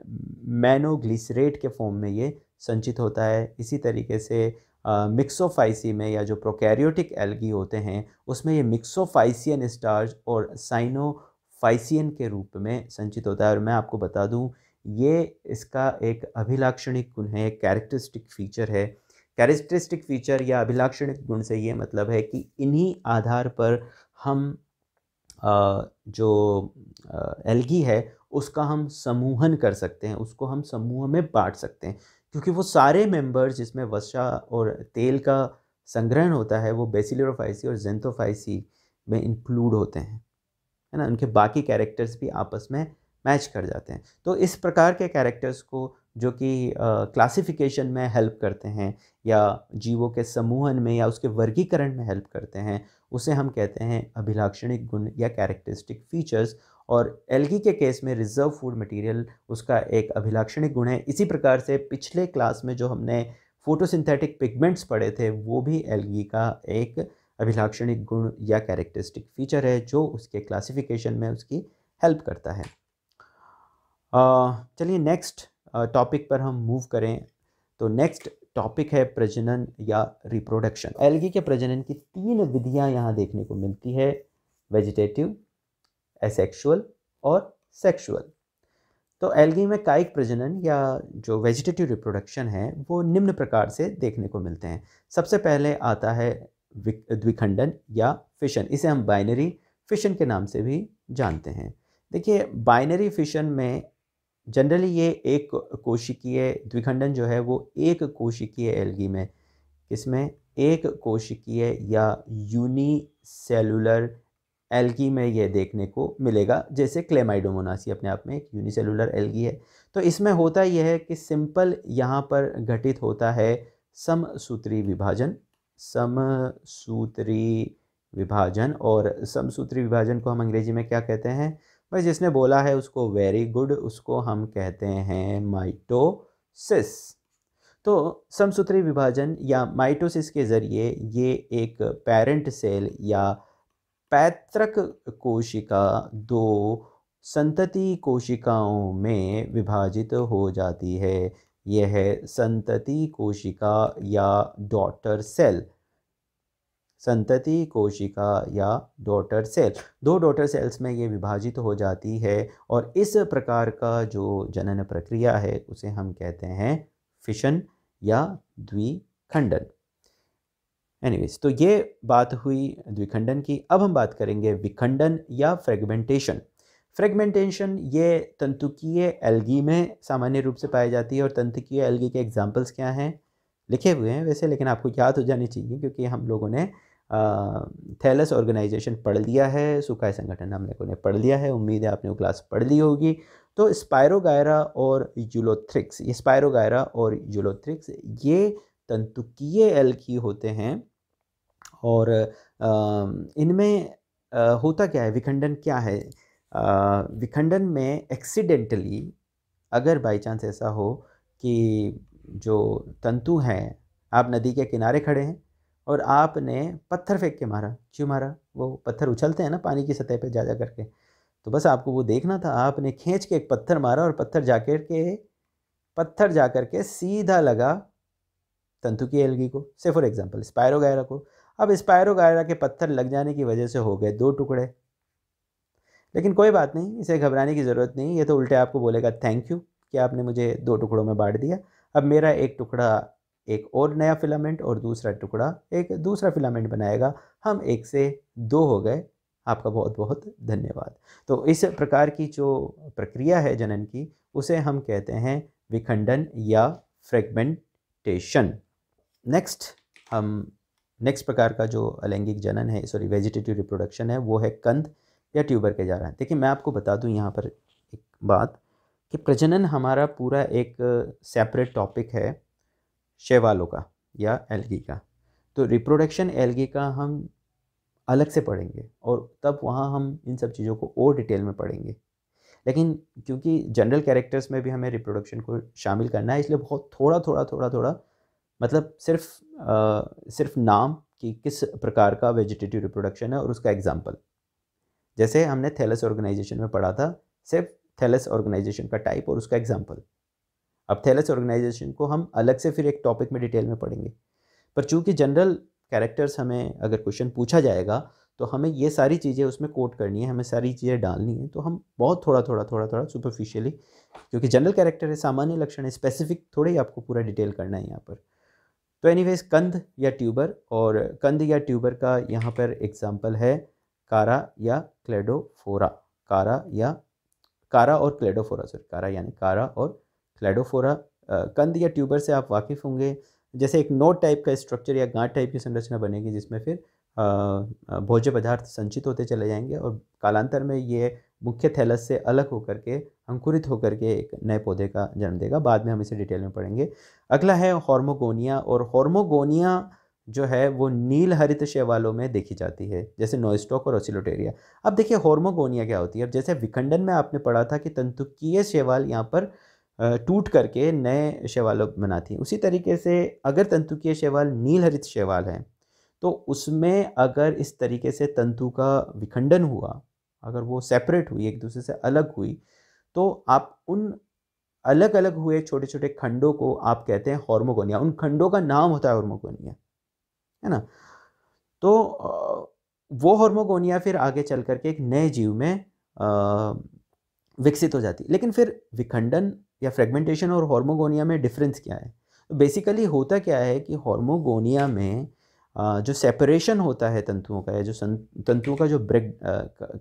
मैनोग्लिसरेट के फॉर्म में ये संचित होता है। इसी तरीके से मिक्सोफाइसी में, या जो प्रोकैरियोटिक एल्गी होते हैं उसमें ये मिक्सोफाइसियन स्टार्च और साइनोफाइसियन के रूप में संचित होता है। और मैं आपको बता दूं, ये इसका एक अभिलाक्षणिक गुण है, एक कैरेक्टरिस्टिक फीचर है। कैरेक्टरिस्टिक फीचर या अभिलाक्षणिक गुण से ये मतलब है कि इन्हीं आधार पर हम जो एल्गी है उसका हम समूहन कर सकते हैं, उसको हम समूह में बांट सकते हैं, क्योंकि वो सारे मेंबर्स जिसमें वसा और तेल का संग्रहण होता है वो बेसिलेरोफाइसी और जेंथोफाइसी में इंक्लूड होते हैं, है ना। उनके बाकी कैरेक्टर्स भी आपस में मैच कर जाते हैं। तो इस प्रकार के कैरेक्टर्स को जो कि क्लासिफिकेशन में हेल्प करते हैं या जीवों के समूहन में या उसके वर्गीकरण में हेल्प करते हैं, उसे हम कहते हैं अभिलाक्षणिक गुण या कैरेक्टरिस्टिक फीचर्स। और एल्गी के केस में रिजर्व फूड मटेरियल उसका एक अभिलाक्षणिक गुण है। इसी प्रकार से पिछले क्लास में जो हमने फोटोसिंथेटिक पिगमेंट्स पढ़े थे वो भी एल्गी का एक अभिलाक्षणिक गुण या कैरेक्टरिस्टिक फीचर है जो उसके क्लासिफिकेशन में उसकी हेल्प करता है। चलिए नेक्स्ट टॉपिक पर हम मूव करें। तो नेक्स्ट टॉपिक है प्रजनन या रिप्रोडक्शन। एल्गी के प्रजनन की 3 विधियां यहाँ देखने को मिलती है, वेजिटेटिव, एसेक्सुअल और सेक्सुअल। तो एल्गी में कायिक प्रजनन या जो वेजिटेटिव रिप्रोडक्शन है वो निम्न प्रकार से देखने को मिलते हैं। सबसे पहले आता है द्विखंडन या फिशन, इसे हम बाइनरी फिशन के नाम से भी जानते हैं। देखिए बाइनरी फिशन में जनरली ये एक कोशिकीय द्विखंडन जो है वो एक कोशिकीय एल्गी में, किसमें, एक कोशिकीय या यूनिसेलुलर एल्गी में ये देखने को मिलेगा। जैसे क्लेमाइडोमोनासी अपने आप में एक यूनिसेलुलर एल्गी है। तो इसमें होता यह है कि सिंपल यहाँ पर घटित होता है समसूत्री विभाजन, समसूत्री विभाजन। और समसूत्री विभाजन को हम अंग्रेजी में क्या कहते हैं, भाई जिसने बोला है उसको वेरी गुड, उसको हम कहते हैं माइटोसिस। तो समसूत्री विभाजन या माइटोसिस के ज़रिए ये एक पेरेंट सेल या पैतृक कोशिका 2 संतति कोशिकाओं में विभाजित हो जाती है। यह है संतति कोशिका या डॉटर सेल, संतति कोशिका या डॉटर सेल। 2 डॉटर सेल्स में ये विभाजित हो जाती है और इस प्रकार का जो जनन प्रक्रिया है उसे हम कहते हैं फिशन या द्विखंडन। एनीवेज, तो ये बात हुई द्विखंडन की। अब हम बात करेंगे विखंडन या फ्रेगमेंटेशन। फ्रेगमेंटेशन ये तंतुकीय एल्गी में सामान्य रूप से पाई जाती है। और तंतुकीय एल्गी के एग्जाम्पल्स क्या हैं, लिखे हुए हैं वैसे, लेकिन आपको याद हो जानी चाहिए क्योंकि हम लोगों ने थैलस ऑर्गेनाइजेशन पढ़ लिया है, सुकाई संगठन हम लोगों ने पढ़ लिया है, उम्मीद है आपने वो क्लास पढ़ ली होगी। तो स्पायरोगायरा और यूलोथ्रिक्स, ये स्पायरोगायरा और यूलोथ्रिक्स ये तंतुकीय एल्गी होते हैं। और इनमें होता क्या है, विखंडन क्या है, विखंडन में एक्सीडेंटली अगर बाई चांस ऐसा हो कि जो तंतु हैं, आप नदी के किनारे खड़े हैं और आपने पत्थर फेंक के मारा, क्यों मारा, वो पत्थर उछलते हैं ना पानी की सतह पे जा करके, तो बस आपको वो देखना था, आपने खींच के एक पत्थर मारा और पत्थर जाकर के सीधा लगा तंतु की एल्गी को, से फॉर एग्जांपल स्पायरोगायरा को। अब स्पायरोगायरा के पत्थर लग जाने की वजह से हो गए 2 टुकड़े, लेकिन कोई बात नहीं, इसे घबराने की ज़रूरत नहीं। ये तो उल्टे आपको बोलेगा थैंक यू कि आपने मुझे 2 टुकड़ों में बांट दिया। अब मेरा एक टुकड़ा एक और नया फिलामेंट और दूसरा टुकड़ा एक दूसरा फिलामेंट बनाएगा, हम 1 से 2 हो गए। आपका बहुत बहुत धन्यवाद। तो इस प्रकार की जो प्रक्रिया है जनन की, उसे हम कहते हैं विखंडन या फ्रेगमेंटेशन। नेक्स्ट प्रकार का जो अलैंगिक जनन है, वेजिटेटिव रिप्रोडक्शन है, वो है कंद या ट्यूबर के द्वारा। देखिए मैं आपको बता दूं यहाँ पर एक बात कि प्रजनन हमारा पूरा एक सेपरेट टॉपिक है शैवालों का या एल्गी का। तो रिप्रोडक्शन एल्गी का हम अलग से पढ़ेंगे और तब वहाँ हम इन सब चीज़ों को और डिटेल में पढ़ेंगे। लेकिन क्योंकि जनरल कैरेक्टर्स में भी हमें रिप्रोडक्शन को शामिल करना है, इसलिए बहुत थोड़ा मतलब सिर्फ नाम कि किस प्रकार का वेजिटेटिव रिप्रोडक्शन है और उसका एग्जाम्पल। जैसे हमने थैलस ऑर्गेनाइजेशन में पढ़ा था, सिर्फ थैलस ऑर्गेनाइजेशन का टाइप और उसका एग्जाम्पल। अब थैलस ऑर्गेनाइजेशन को हम अलग से फिर एक टॉपिक में डिटेल में पढ़ेंगे। पर चूंकि जनरल कैरेक्टर्स हमें अगर क्वेश्चन पूछा जाएगा तो हमें ये सारी चीज़ें उसमें कोट करनी है, हमें सारी चीज़ें डालनी है। तो हम बहुत थोड़ा सुपरफिशियली, क्योंकि जनरल कैरेक्टर है, सामान्य लक्षण है, स्पेसिफिक थोड़े ही आपको पूरा डिटेल करना है यहाँ पर। तो एनीवेज कंद या ट्यूबर, और कंद या ट्यूबर का यहाँ पर एग्जाम्पल है कारा या क्लेडोफोरा। कारा और क्लेडोफोरा, कारा यानी कारा और क्लेडोफोरा। कंद या ट्यूबर से आप वाकिफ़ होंगे। जैसे एक नोट टाइप का स्ट्रक्चर या गांठ टाइप की संरचना बनेगी जिसमें फिर भोज्य पदार्थ संचित होते चले जाएंगे और कालांतर में ये मुख्य थैलस से अलग होकर के अंकुरित होकर के एक नए पौधे का जन्म देगा। बाद में हम इसे डिटेल में पढ़ेंगे। अगला है हॉर्मोगोनिया, और हॉर्मोगोनिया जो है वो नील हरित शैवालों में देखी जाती है, जैसे नॉइस्टॉक और ओसिलोटेरिया। अब देखिए होर्मोगोनिया क्या होती है। अब जैसे विखंडन में आपने पढ़ा था कि तंतुकीय शैवाल यहाँ पर टूट करके नए शैवाल बनाती हैं, उसी तरीके से अगर तंतुकीय शैवाल नील हरित शैवाल हैं तो उसमें अगर इस तरीके से तंतु का विखंडन हुआ, अगर वो सेपरेट हुई, एक दूसरे से अलग हुई, तो आप उन अलग अलग हुए छोटे छोटे खंडों को आप कहते हैं होर्मोगोनिया। उन खंडों का नाम होता है होर्मोगोनिया, है ना। तो वो होर्मोगोनिया फिर आगे चल करके एक नए जीव में विकसित हो जाती है। लेकिन फिर विखंडन या फ्रेगमेंटेशन और होर्मोगोनिया में डिफरेंस क्या है? तो बेसिकली होता क्या है कि होर्मोगोनिया में जो सेपरेशन होता है तंतुओं का, या जो तंतुओं का जो ब्रेक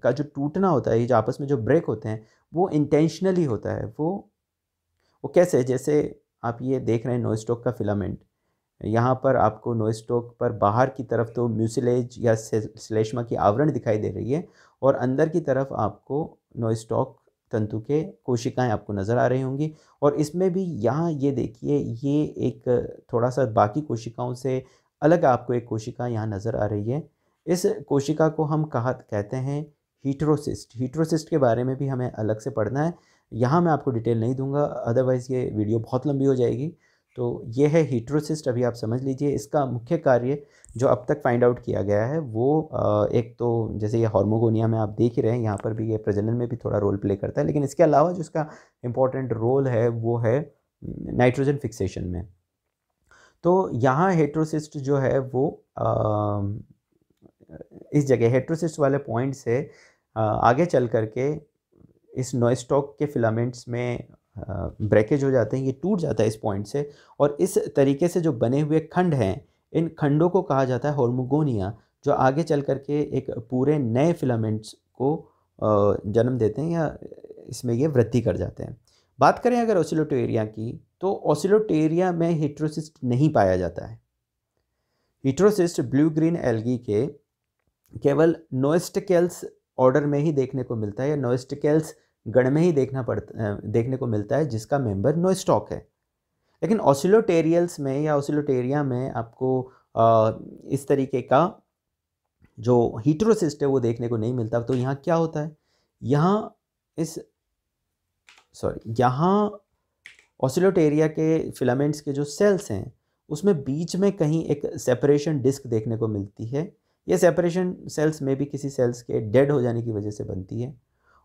का जो टूटना होता है, ये जो आपस में जो ब्रेक होते हैं, वो इंटेंशनली होता है। वो कैसे? जैसे आप ये देख रहे हैं नोस्टॉक का फिलामेंट, यहाँ पर आपको नोस्टॉक पर बाहर की तरफ तो म्यूसिलेज या श्लेष्मा की आवरण दिखाई दे रही है, और अंदर की तरफ आपको नोस्टॉक तंतु के कोशिकाएं आपको नज़र आ रही होंगी। और इसमें भी यहाँ ये देखिए, ये एक थोड़ा सा बाकी कोशिकाओं से अलग आपको एक कोशिका यहाँ नज़र आ रही है। इस कोशिका को हम कहते हैं हीट्रोसिस्ट। हीट्रोसिस्ट के बारे में भी हमें अलग से पढ़ना है, यहाँ मैं आपको डिटेल नहीं दूंगा, अदरवाइज़ ये वीडियो बहुत लंबी हो जाएगी। तो ये है हीट्रोसिस्ट, अभी आप समझ लीजिए। इसका मुख्य कार्य जो अब तक फाइंड आउट किया गया है वो एक तो जैसे ये हार्मोगोनिया में आप देख ही रहे हैं, यहाँ पर भी ये प्रजनन में भी थोड़ा रोल प्ले करता है, लेकिन इसके अलावा जो इसका इम्पोर्टेंट रोल है वो है नाइट्रोजन फिक्सेशन में। तो यहाँ हेट्रोसिस्ट जो है वो इस जगह हेट्रोसिस्ट वाले पॉइंट से आगे चल करके इस नॉइस्टॉक के फिलामेंट्स में ब्रेकेज हो जाते हैं, ये टूट जाता है इस पॉइंट से। और इस तरीके से जो बने हुए खंड हैं, इन खंडों को कहा जाता है होर्मोगोनिया, जो आगे चल करके एक पूरे नए फिलामेंट्स को जन्म देते हैं, या इसमें ये वृद्धि कर जाते हैं। बात करें अगर ओसिलोटेरिया की, तो ओसिलोटेरिया में हेट्रोसिस्ट नहीं पाया जाता है। हेट्रोसिस्ट ब्लू ग्रीन एल्गी के केवल नोस्टिकेल्स ऑर्डर में ही देखने को मिलता है, या नोस्टिकेल्स गण में ही देखने को मिलता है, जिसका मेंबर नोस्टॉक है। लेकिन ओसिलोटेरियल्स में या ओसिलोटेरिया में आपको इस तरीके का जो हीट्रोसिस्ट है वो देखने को नहीं मिलता। तो यहाँ क्या होता है, यहाँ ओसिलोटेरिया के फिलामेंट्स के जो सेल्स हैं उसमें बीच में कहीं एक सेपरेशन डिस्क देखने को मिलती है। ये सेपरेशन सेल्स में भी किसी सेल्स के डेड हो जाने की वजह से बनती है।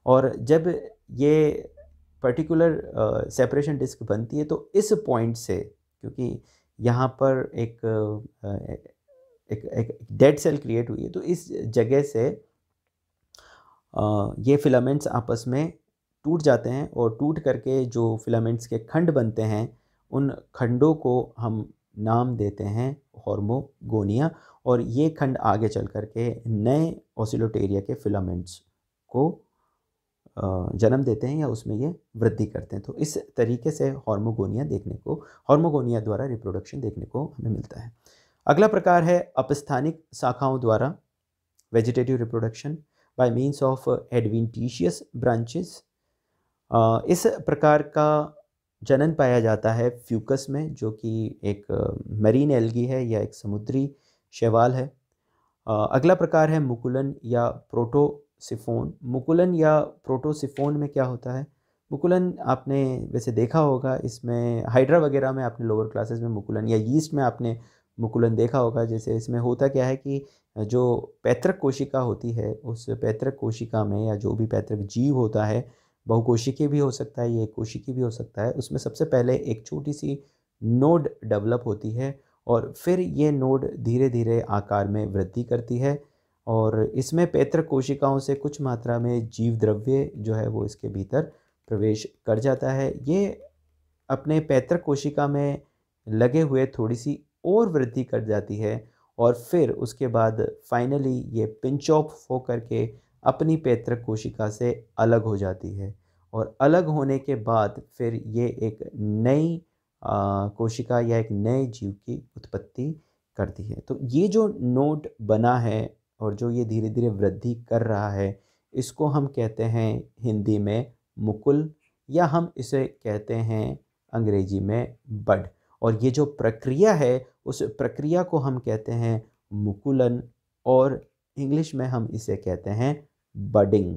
और जब ये पर्टिकुलर सेपरेशन डिस्क बनती है तो इस पॉइंट से, क्योंकि यहाँ पर एक डेड सेल क्रिएट हुई है, तो इस जगह से ये फिलामेंट्स आपस में टूट जाते हैं, और टूट करके जो फिलामेंट्स के खंड बनते हैं, उन खंडों को हम नाम देते हैं होर्मोगोनिया। और ये खंड आगे चल करके नए ओसिलोटेरिया के फिलामेंट्स को जन्म देते हैं, या उसमें ये वृद्धि करते हैं। तो इस तरीके से होर्मोगोनिया द्वारा रिप्रोडक्शन देखने को हमें मिलता है। अगला प्रकार है अपस्थानिक शाखाओं द्वारा vegetative reproduction by means of adventitious branches. इस प्रकार का जनन पाया जाता है फ्यूकस में, जो कि एक मरीन एल्गी है या एक समुद्री शैवाल है। अगला प्रकार है मुकुलन या प्रोटोसिफोन। मुकुलन या प्रोटोसिफोन में क्या होता है? मुकुलन आपने वैसे देखा होगा, इसमें हाइड्रा वगैरह में आपने लोअर क्लासेस में मुकुलन, या यीस्ट में आपने मुकुलन देखा होगा। जैसे इसमें होता क्या है कि जो पैतृक कोशिका होती है, उस पैतृक कोशिका में, या जो भी पैतृक जीव होता है, बहुकोशिकीय भी हो सकता है, ये एक कोशिकीय भी हो सकता है, उसमें सबसे पहले एक छोटी सी नोड डेवलप होती है, और फिर ये नोड धीरे धीरे आकार में वृद्धि करती है, और इसमें पैतृक कोशिकाओं से कुछ मात्रा में जीव द्रव्य जो है वो इसके भीतर प्रवेश कर जाता है। ये अपने पैतृक कोशिका में लगे हुए थोड़ी सी और वृद्धि कर जाती है, और फिर उसके बाद फाइनली ये पिंच ऑफ होकर के अपनी पैतृक कोशिका से अलग हो जाती है, और अलग होने के बाद फिर ये एक नई कोशिका या एक नए जीव की उत्पत्ति करती है। तो ये जो नोड बना है और जो ये धीरे धीरे वृद्धि कर रहा है, इसको हम कहते हैं हिंदी में मुकुल, या हम इसे कहते हैं अंग्रेजी में बड। और ये जो प्रक्रिया है उस प्रक्रिया को हम कहते हैं मुकुलन, और इंग्लिश में हम इसे कहते हैं बडिंग।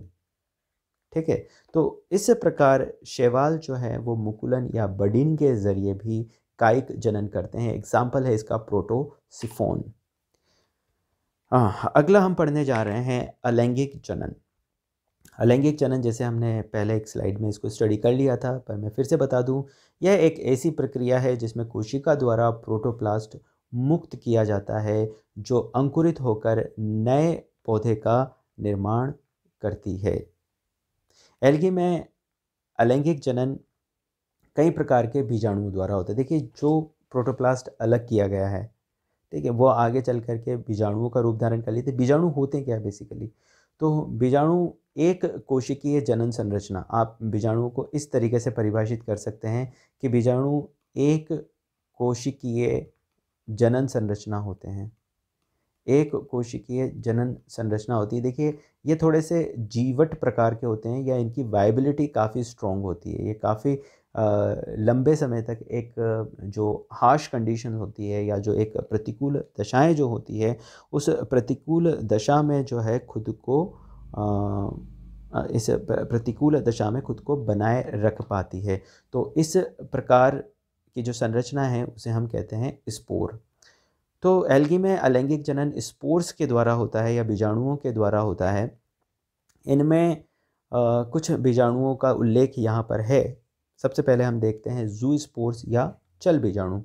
ठीक है, तो इस प्रकार शैवाल जो है वो मुकुलन या बडिंग के ज़रिए भी कायिक जनन करते हैं। एग्जाम्पल है इसका प्रोटोसिफोन। अगला हम पढ़ने जा रहे हैं अलैंगिक जनन। अलैंगिक जनन जैसे हमने पहले एक स्लाइड में इसको स्टडी कर लिया था, पर मैं फिर से बता दूं, यह एक ऐसी प्रक्रिया है जिसमें कोशिका द्वारा प्रोटोप्लास्ट मुक्त किया जाता है जो अंकुरित होकर नए पौधे का निर्माण करती है। एल्गी में अलैंगिक जनन कई प्रकार के बीजाणुओं द्वारा होता है। देखिए, जो प्रोटोप्लास्ट अलग किया गया है, ठीक है, वो आगे चल करके बीजाणुओं का रूप धारण कर लेते। बीजाणु होते क्या बेसिकली? तो बीजाणु एक कोशिकीय जनन संरचना, आप बीजाणुओं को इस तरीके से परिभाषित कर सकते हैं कि बीजाणु एक कोशिकीय जनन संरचना होते हैं। एक कोशिकीय जनन संरचना होती है। देखिए, ये थोड़े से जीवट प्रकार के होते हैं, या इनकी वायबिलिटी काफ़ी स्ट्रॉन्ग होती है। ये काफ़ी लंबे समय तक एक जो हार्श कंडीशन होती है, या जो एक प्रतिकूल दशाएं जो होती है, उस प्रतिकूल दशा में जो है खुद को इस प्रतिकूल दशा में खुद को बनाए रख पाती है। तो इस प्रकार की जो संरचना है उसे हम कहते हैं स्पोर। तो एल्गी में अलैंगिक जनन स्पोर्स के द्वारा होता है या बीजाणुओं के द्वारा होता है। इनमें कुछ बीजाणुओं का उल्लेख यहाँ पर है। सबसे पहले हम देखते हैं जूस्पोर्स या चल बीजाणु।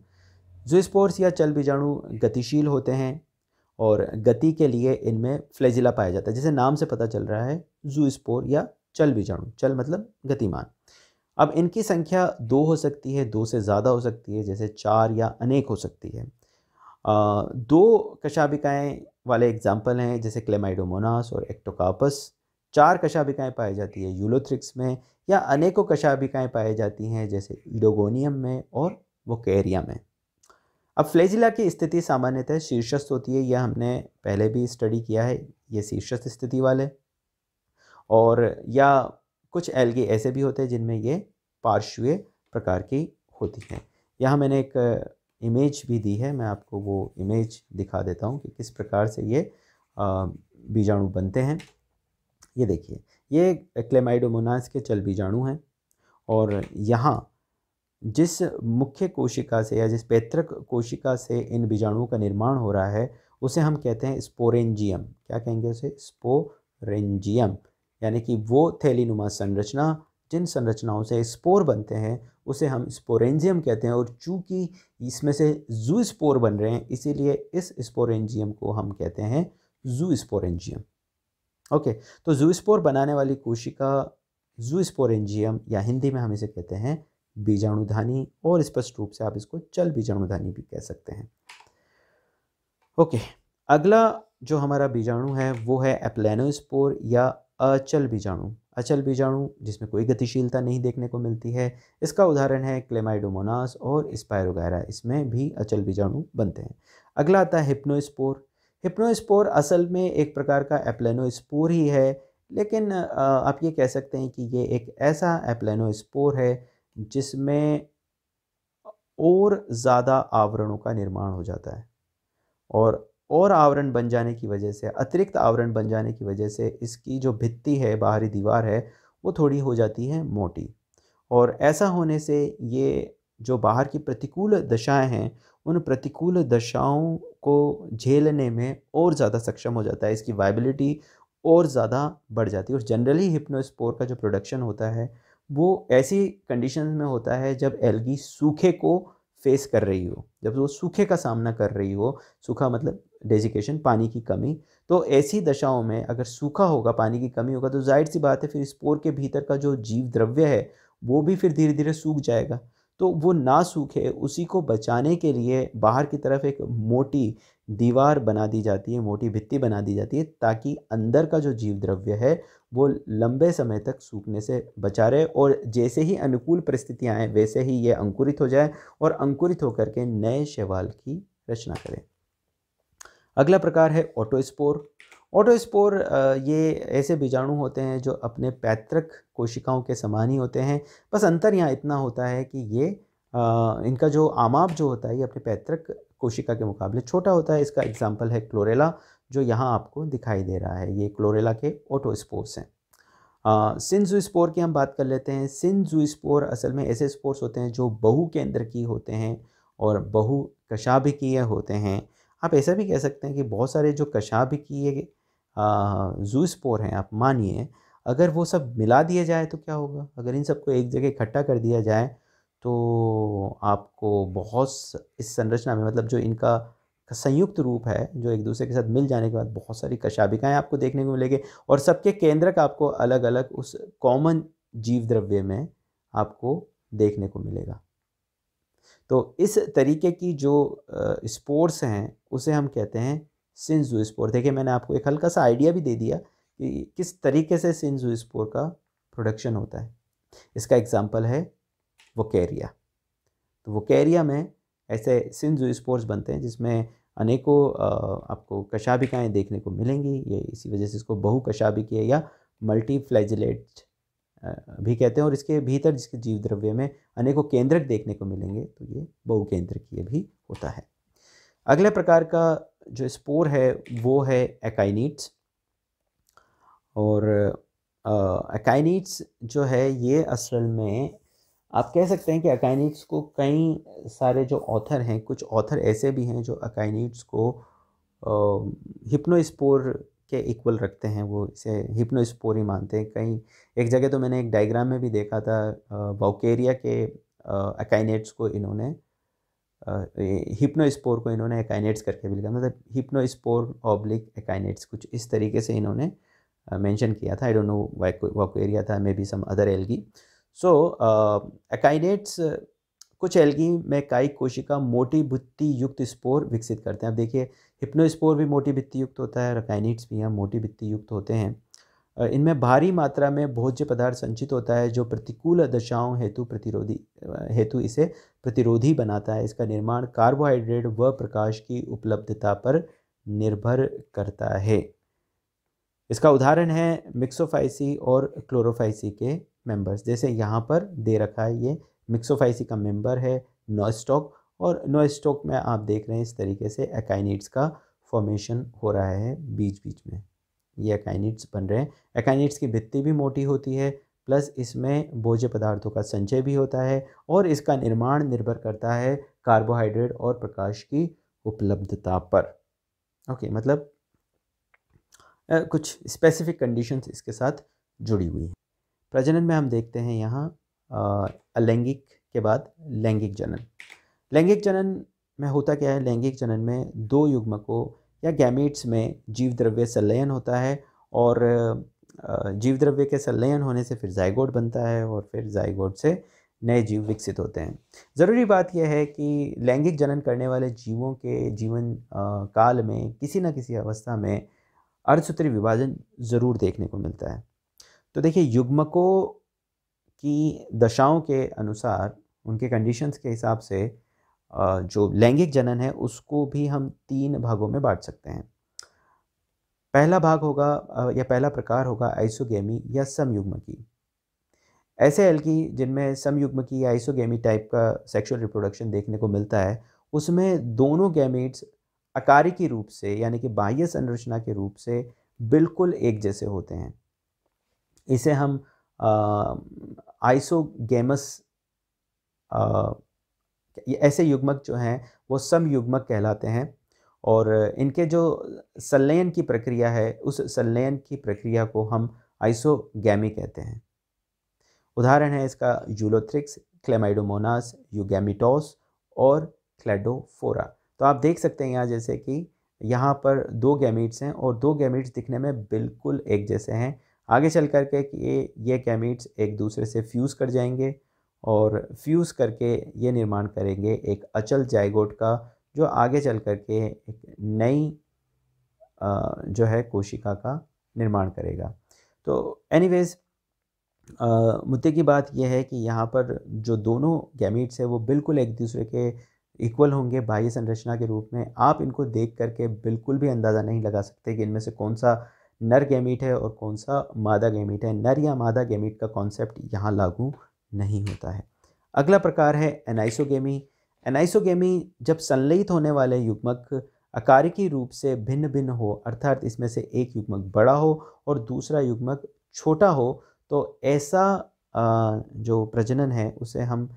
जूस्पोर्स या चल बीजाणु गतिशील होते हैं और गति के लिए इनमें फ्लैजिला पाया जाता है। जैसे नाम से पता चल रहा है, जूस्पोर या चल बीजाणु, चल मतलब गतिमान। अब इनकी संख्या 2 हो सकती है, 2 से ज़्यादा हो सकती है, जैसे 4 या अनेक हो सकती है। 2 कशाभिकाएँ वाले एग्जाम्पल हैं जैसे क्लेमाइडोमोनास और एक्टोकार्पस। 4 कशाभिकाएँ पाई जाती है यूलोथ्रिक्स में, या अनेकों कशाभिकाएँ पाई जाती हैं जैसे ईडोगोनियम में और वोकेरिया में। अब फ्लैजिला की स्थिति सामान्यतः शीर्षस्थ होती है, यह हमने पहले भी स्टडी किया है, ये शीर्षस्थ स्थिति वाले। और या कुछ एल्गी ऐसे भी होते हैं जिनमें ये पार्श्वीय प्रकार की होती हैं। यहाँ मैंने एक इमेज भी दी है, मैं आपको वो इमेज दिखा देता हूँ कि किस प्रकार से ये बीजाणु बनते हैं। ये देखिए, ये क्लेमाइडोमोनास के चल बीजाणु हैं, और यहाँ जिस मुख्य कोशिका से या जिस पैतृक कोशिका से इन बीजाणुओं का निर्माण हो रहा है उसे हम कहते हैं स्पोरेंजियम। क्या कहेंगे उसे? स्पोरेंजियम। यानी कि वो थैलीनुमा संरचना जिन संरचनाओं से स्पोर बनते हैं उसे हम स्पोरेंजियम कहते हैं। और चूंकि इसमें से जूस्पोर बन रहे हैं, इसीलिए इस स्पोरेंजियम को हम कहते हैं जूस्पोरेंजियम। ओके, तो जूस्पोर बनाने वाली कोशिका जूस्पोरेंजियम, या हिंदी में हम इसे कहते हैं बीजाणुधानी, और स्पष्ट रूप से आप इसको चल बीजाणुधानी भी कह सकते हैं। ओके, अगला जो हमारा बीजाणु है वो है एप्लेनोस्पोर या अचल बीजाणु। अचल बीजाणु जिसमें कोई गतिशीलता नहीं देखने को मिलती है। इसका उदाहरण है क्लेमाइडोमोनास और स्पायरोगायरा, इसमें भी अचल बीजाणु बनते हैं। अगला आता है हिप्नोस्पोर। हिप्नोस्पोर असल में एक प्रकार का एप्लेनोस्पोर ही है, लेकिन आप ये कह सकते हैं कि ये एक ऐसा एप्लेनोस्पोर है जिसमें और ज़्यादा आवरणों का निर्माण हो जाता है, और आवरण बन जाने की वजह से, अतिरिक्त आवरण बन जाने की वजह से इसकी जो भित्ति है, बाहरी दीवार है, वो थोड़ी हो जाती है मोटी। और ऐसा होने से ये जो बाहर की प्रतिकूल दशाएं हैं, उन प्रतिकूल दशाओं को झेलने में और ज़्यादा सक्षम हो जाता है। इसकी वायबिलिटी और ज़्यादा बढ़ जाती है। और जनरली हिप्नोस्पोर का जो प्रोडक्शन होता है वो ऐसी कंडीशन में होता है जब एल्गी सूखे को फेस कर रही हो, जब वो सूखे का सामना कर रही हो। सूखा मतलब डेजिकेशन, पानी की कमी। तो ऐसी दशाओं में अगर सूखा होगा, पानी की कमी होगा, तो जाहिर सी बात है फिर स्पोर के भीतर का जो जीव द्रव्य है वो भी फिर धीरे धीरे सूख जाएगा। तो वो ना सूखे, उसी को बचाने के लिए बाहर की तरफ एक मोटी दीवार बना दी जाती है, मोटी भित्ति बना दी जाती है, ताकि अंदर का जो जीव द्रव्य है वो लंबे समय तक सूखने से बचा रहे, और जैसे ही अनुकूल परिस्थितियाँ आएँ वैसे ही ये अंकुरित हो जाए और अंकुरित होकर के नए शैवाल की रचना करें। अगला प्रकार है ऑटोस्पोर। ऑटोस्पोर ये ऐसे बीजाणु होते हैं जो अपने पैतृक कोशिकाओं के समान ही होते हैं, बस अंतर यहाँ इतना होता है कि ये इनका जो आमाप जो होता है ये अपने पैतृक कोशिका के मुकाबले छोटा होता है। इसका एग्जाम्पल है क्लोरेला, जो यहाँ आपको दिखाई दे रहा है। ये क्लोरेला के ऑटोस्पोर्स हैं। सिनजूस्पोर की हम बात कर लेते हैं। सिनजूस्पोर असल में ऐसे स्पोर्स होते हैं जो बहुकेंद्रकीय होते हैं और बहुकशाभिकीय होते हैं। आप ऐसा भी कह सकते हैं कि बहुत सारे जो कशाभिकीय जूस्पोर हैं, आप मानिए अगर वो सब मिला दिए जाए तो क्या होगा, अगर इन सबको एक जगह इकट्ठा कर दिया जाए तो आपको बहुत इस संरचना में, मतलब जो इनका संयुक्त रूप है, जो एक दूसरे के साथ मिल जाने के बाद बहुत सारी कशाभिकाएँ आपको देखने को मिलेंगे और सबके केंद्रक आपको अलग अलग उस कॉमन जीव द्रव्य में आपको देखने को मिलेगा। तो इस तरीके की जो स्पोर्स हैं उसे हम कहते हैं सिनजूस्पोर। देखिए मैंने आपको एक हल्का सा आइडिया भी दे दिया कि किस तरीके से सिनजूस्पोर का प्रोडक्शन होता है। इसका एग्जाम्पल है वोकेरिया। तो वोकेरिया में ऐसे सिनजूस्पोर्स बनते हैं जिसमें अनेकों आपको कशाभिकाएँ देखने को मिलेंगी। ये इसी वजह से इसको बहुकशाभिकीय या मल्टीफ्लैजिलेट भी कहते हैं। और इसके भीतर जिसके जीव द्रव्य में अनेकों केंद्रक देखने को मिलेंगे तो ये बहुकेंद्रकीय भी होता है। अगले प्रकार का जो स्पोर है वो है एकाइनिड्स। और एकाइनिड्स जो है ये असल में आप कह सकते हैं कि अकाइनिड्स को कई सारे जो ऑथर हैं, कुछ ऑथर ऐसे भी हैं जो अकाइनिड्स को हिप्नोस्पोर के इक्वल रखते हैं, वो इसे हिप्नोस्पोर ही मानते हैं। कहीं एक जगह तो मैंने एक डायग्राम में भी देखा था, वोकेरिया के अकाइनेट्स को इन्होंने हिप्नोस्पोर को इन्होंने अकाइनेट्स करके भी लिखा, मतलब हिप्नोस्पोर ऑब्लिक अकाइनेट्स, कुछ इस तरीके से इन्होंने मेंशन किया था। आई डोंट नो वोकेरिया था, may be some other algae. So akinetes कुछ एल्गी में कायिक कोशिका मोटी भित्ति युक्त स्पोर विकसित करते हैं। अब देखिए हिप्नोस्पोर भी मोटी भित्ति युक्त होता है, अकाइनेट्स भी यहाँ मोटी भित्ति युक्त होते हैं। इनमें भारी मात्रा में भोज्य पदार्थ संचित होता है जो प्रतिकूल दशाओं हेतु इसे प्रतिरोधी बनाता है। इसका निर्माण कार्बोहाइड्रेट व प्रकाश की उपलब्धता पर निर्भर करता है। इसका उदाहरण है मिक्सोफाइसी और क्लोरोफाइसी के मेंबर्स। जैसे यहाँ पर दे रखा है, ये मिक्सोफाइसी का मेंबर है नोस्टॉक, और नोस्टॉक में आप देख रहे हैं इस तरीके से अकाइनिड्स का फॉर्मेशन हो रहा है बीच बीच में, ये अकाइनिड्स बन रहे हैं। अकाइनिड्स की भित्ति भी मोटी होती है, प्लस इसमें भोज्य पदार्थों का संचय भी होता है, और इसका निर्माण निर्भर करता है कार्बोहाइड्रेट और प्रकाश की उपलब्धता पर। ओके, मतलब कुछ स्पेसिफिक कंडीशंस इसके साथ जुड़ी हुई हैं। प्रजनन में हम देखते हैं यहाँ अलैंगिक के बाद लैंगिक जनन। लैंगिक जनन में होता क्या है, लैंगिक जनन में दो युग्मकों या गैमीट्स में जीव द्रव्य संलयन होता है, और जीव द्रव्य के संलयन होने से फिर जाइगोट बनता है, और फिर जाइगोट से नए जीव विकसित होते हैं। ज़रूरी बात यह है कि लैंगिक जनन करने वाले जीवों के जीवन काल में किसी न किसी अवस्था में अर्धसूत्री विभाजन ज़रूर देखने को मिलता है। तो देखिए युग्मकों की दशाओं के अनुसार, उनके कंडीशंस के हिसाब से जो लैंगिक जनन है उसको भी हम 3 भागों में बांट सकते हैं। पहला भाग होगा या पहला प्रकार होगा आइसोगेमी या समयुग्मकी। ऐसे एल्गी जिनमें समयुग्मकी या आइसोगेमी टाइप का सेक्सुअल रिप्रोडक्शन देखने को मिलता है, उसमें दोनों गैमीट्स आकारिकी रूप से यानी कि बाह्य संरचना के रूप से बिल्कुल एक जैसे होते हैं। इसे हम आइसोगेमस, ऐसे युग्मक जो हैं वो समयुग्मक कहलाते हैं, और इनके जो संलयन की प्रक्रिया है उस संलयन की प्रक्रिया को हम आइसोगैमी कहते हैं। उदाहरण है इसका यूलोथ्रिक्स, क्लेमाइडोमोनास, यूगैमिटोस और क्लेडोफोरा। तो आप देख सकते हैं यहाँ जैसे कि यहाँ पर 2 गैमीट्स हैं और 2 गैमीट्स दिखने में बिल्कुल एक जैसे हैं। आगे चल कर के ये गैमीट्स एक दूसरे से फ्यूज़ कर जाएंगे और फ्यूज़ करके ये निर्माण करेंगे एक अचल जाइगोट का, जो आगे चल कर के एक नई जो है कोशिका का निर्माण करेगा। तो एनीवेज़ मुद्दे की बात यह है कि यहाँ पर जो दोनों गैमीट्स है वो बिल्कुल एक दूसरे के इक्वल होंगे बाह्य संरचना के रूप में। आप इनको देख करके बिल्कुल भी अंदाज़ा नहीं लगा सकते कि इनमें से कौन सा नर गैमीट है और कौन सा मादा गैमीट है। नर या मादा गैमीट का कॉन्सेप्ट यहाँ लागू नहीं होता है। अगला प्रकार है एनाइसोगेमी। एनाइसोगेमी जब संलयित होने वाले युग्मक आकारिकी रूप से भिन्न भिन्न हो, अर्थात इसमें से एक युग्मक बड़ा हो और दूसरा युग्मक छोटा हो, तो ऐसा जो प्रजनन है उसे हम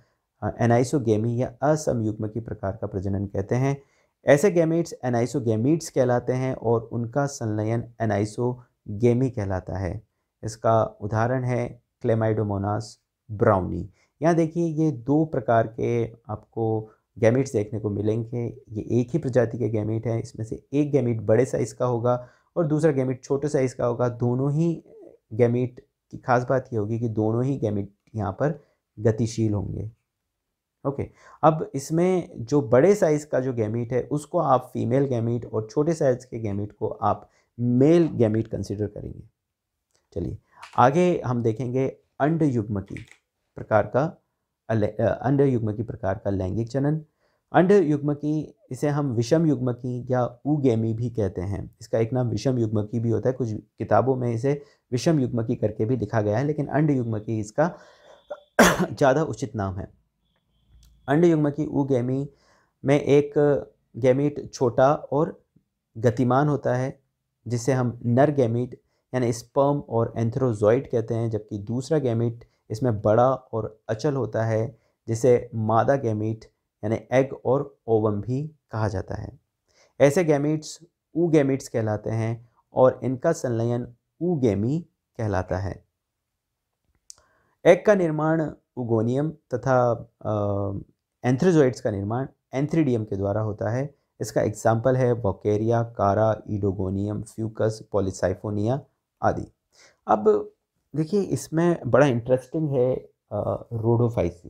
एनाइसोगेमी या असमयुग्मकी प्रकार का प्रजनन कहते हैं। ऐसे गैमेट्स एनाइसोगैमीट्स कहलाते हैं और उनका संलयन एनाइसोगेमी कहलाता है। इसका उदाहरण है क्लेमाइडोमोनास ब्राउनी। यहाँ देखिए ये दो प्रकार के आपको गैमेट्स देखने को मिलेंगे। ये एक ही प्रजाति के गैमेट हैं, इसमें से एक गैमेट बड़े साइज़ का होगा और दूसरा गैमेट छोटे साइज़ का होगा। दोनों ही गैमेट की खास बात ये होगी कि दोनों ही गैमेट यहाँ पर गतिशील होंगे। ओके, अब इसमें जो बड़े साइज़ का जो गैमेट है उसको आप फीमेल गैमेट और छोटे साइज़ के गैमेट को आप मेल गैमेट कंसिडर करेंगे। चलिए आगे हम देखेंगे अंडयुग्मकी प्रकार का अंडयुग्मकी प्रकार का लैंगिक जनन। अंडयुग्मकी इसे हम विषम युग्मकी या उगैमी भी कहते हैं। इसका एक नाम विषम युग्मकी भी होता है, कुछ किताबों में इसे विषम युग्मकी करके भी लिखा गया है, लेकिन अंडयुग्मकी इसका ज़्यादा उचित नाम है। अंडयुग्मकी उगैमी में एक गैमीट छोटा और गतिमान होता है जिसे हम नर गैमीट यानी स्पर्म और एंथ्रोजॉइड कहते हैं, जबकि दूसरा गैमीट इसमें बड़ा और अचल होता है जिसे मादा गैमीट यानी एग और ओवम भी कहा जाता है। ऐसे गैमीट्स ऊगैमीट्स कहलाते हैं और इनका संलयन ऊगैमी कहलाता है। एग का निर्माण उगोनियम तथा एंथ्रोजॉइड्स का निर्माण एंथ्रीडियम के द्वारा होता है। इसका एग्जाम्पल है वोकेरिया, कारा, ईडोगोनियम, फ्यूकस, पॉलीसाइफोनिया आदि। अब देखिए इसमें बड़ा इंटरेस्टिंग है रोडोफाइसी,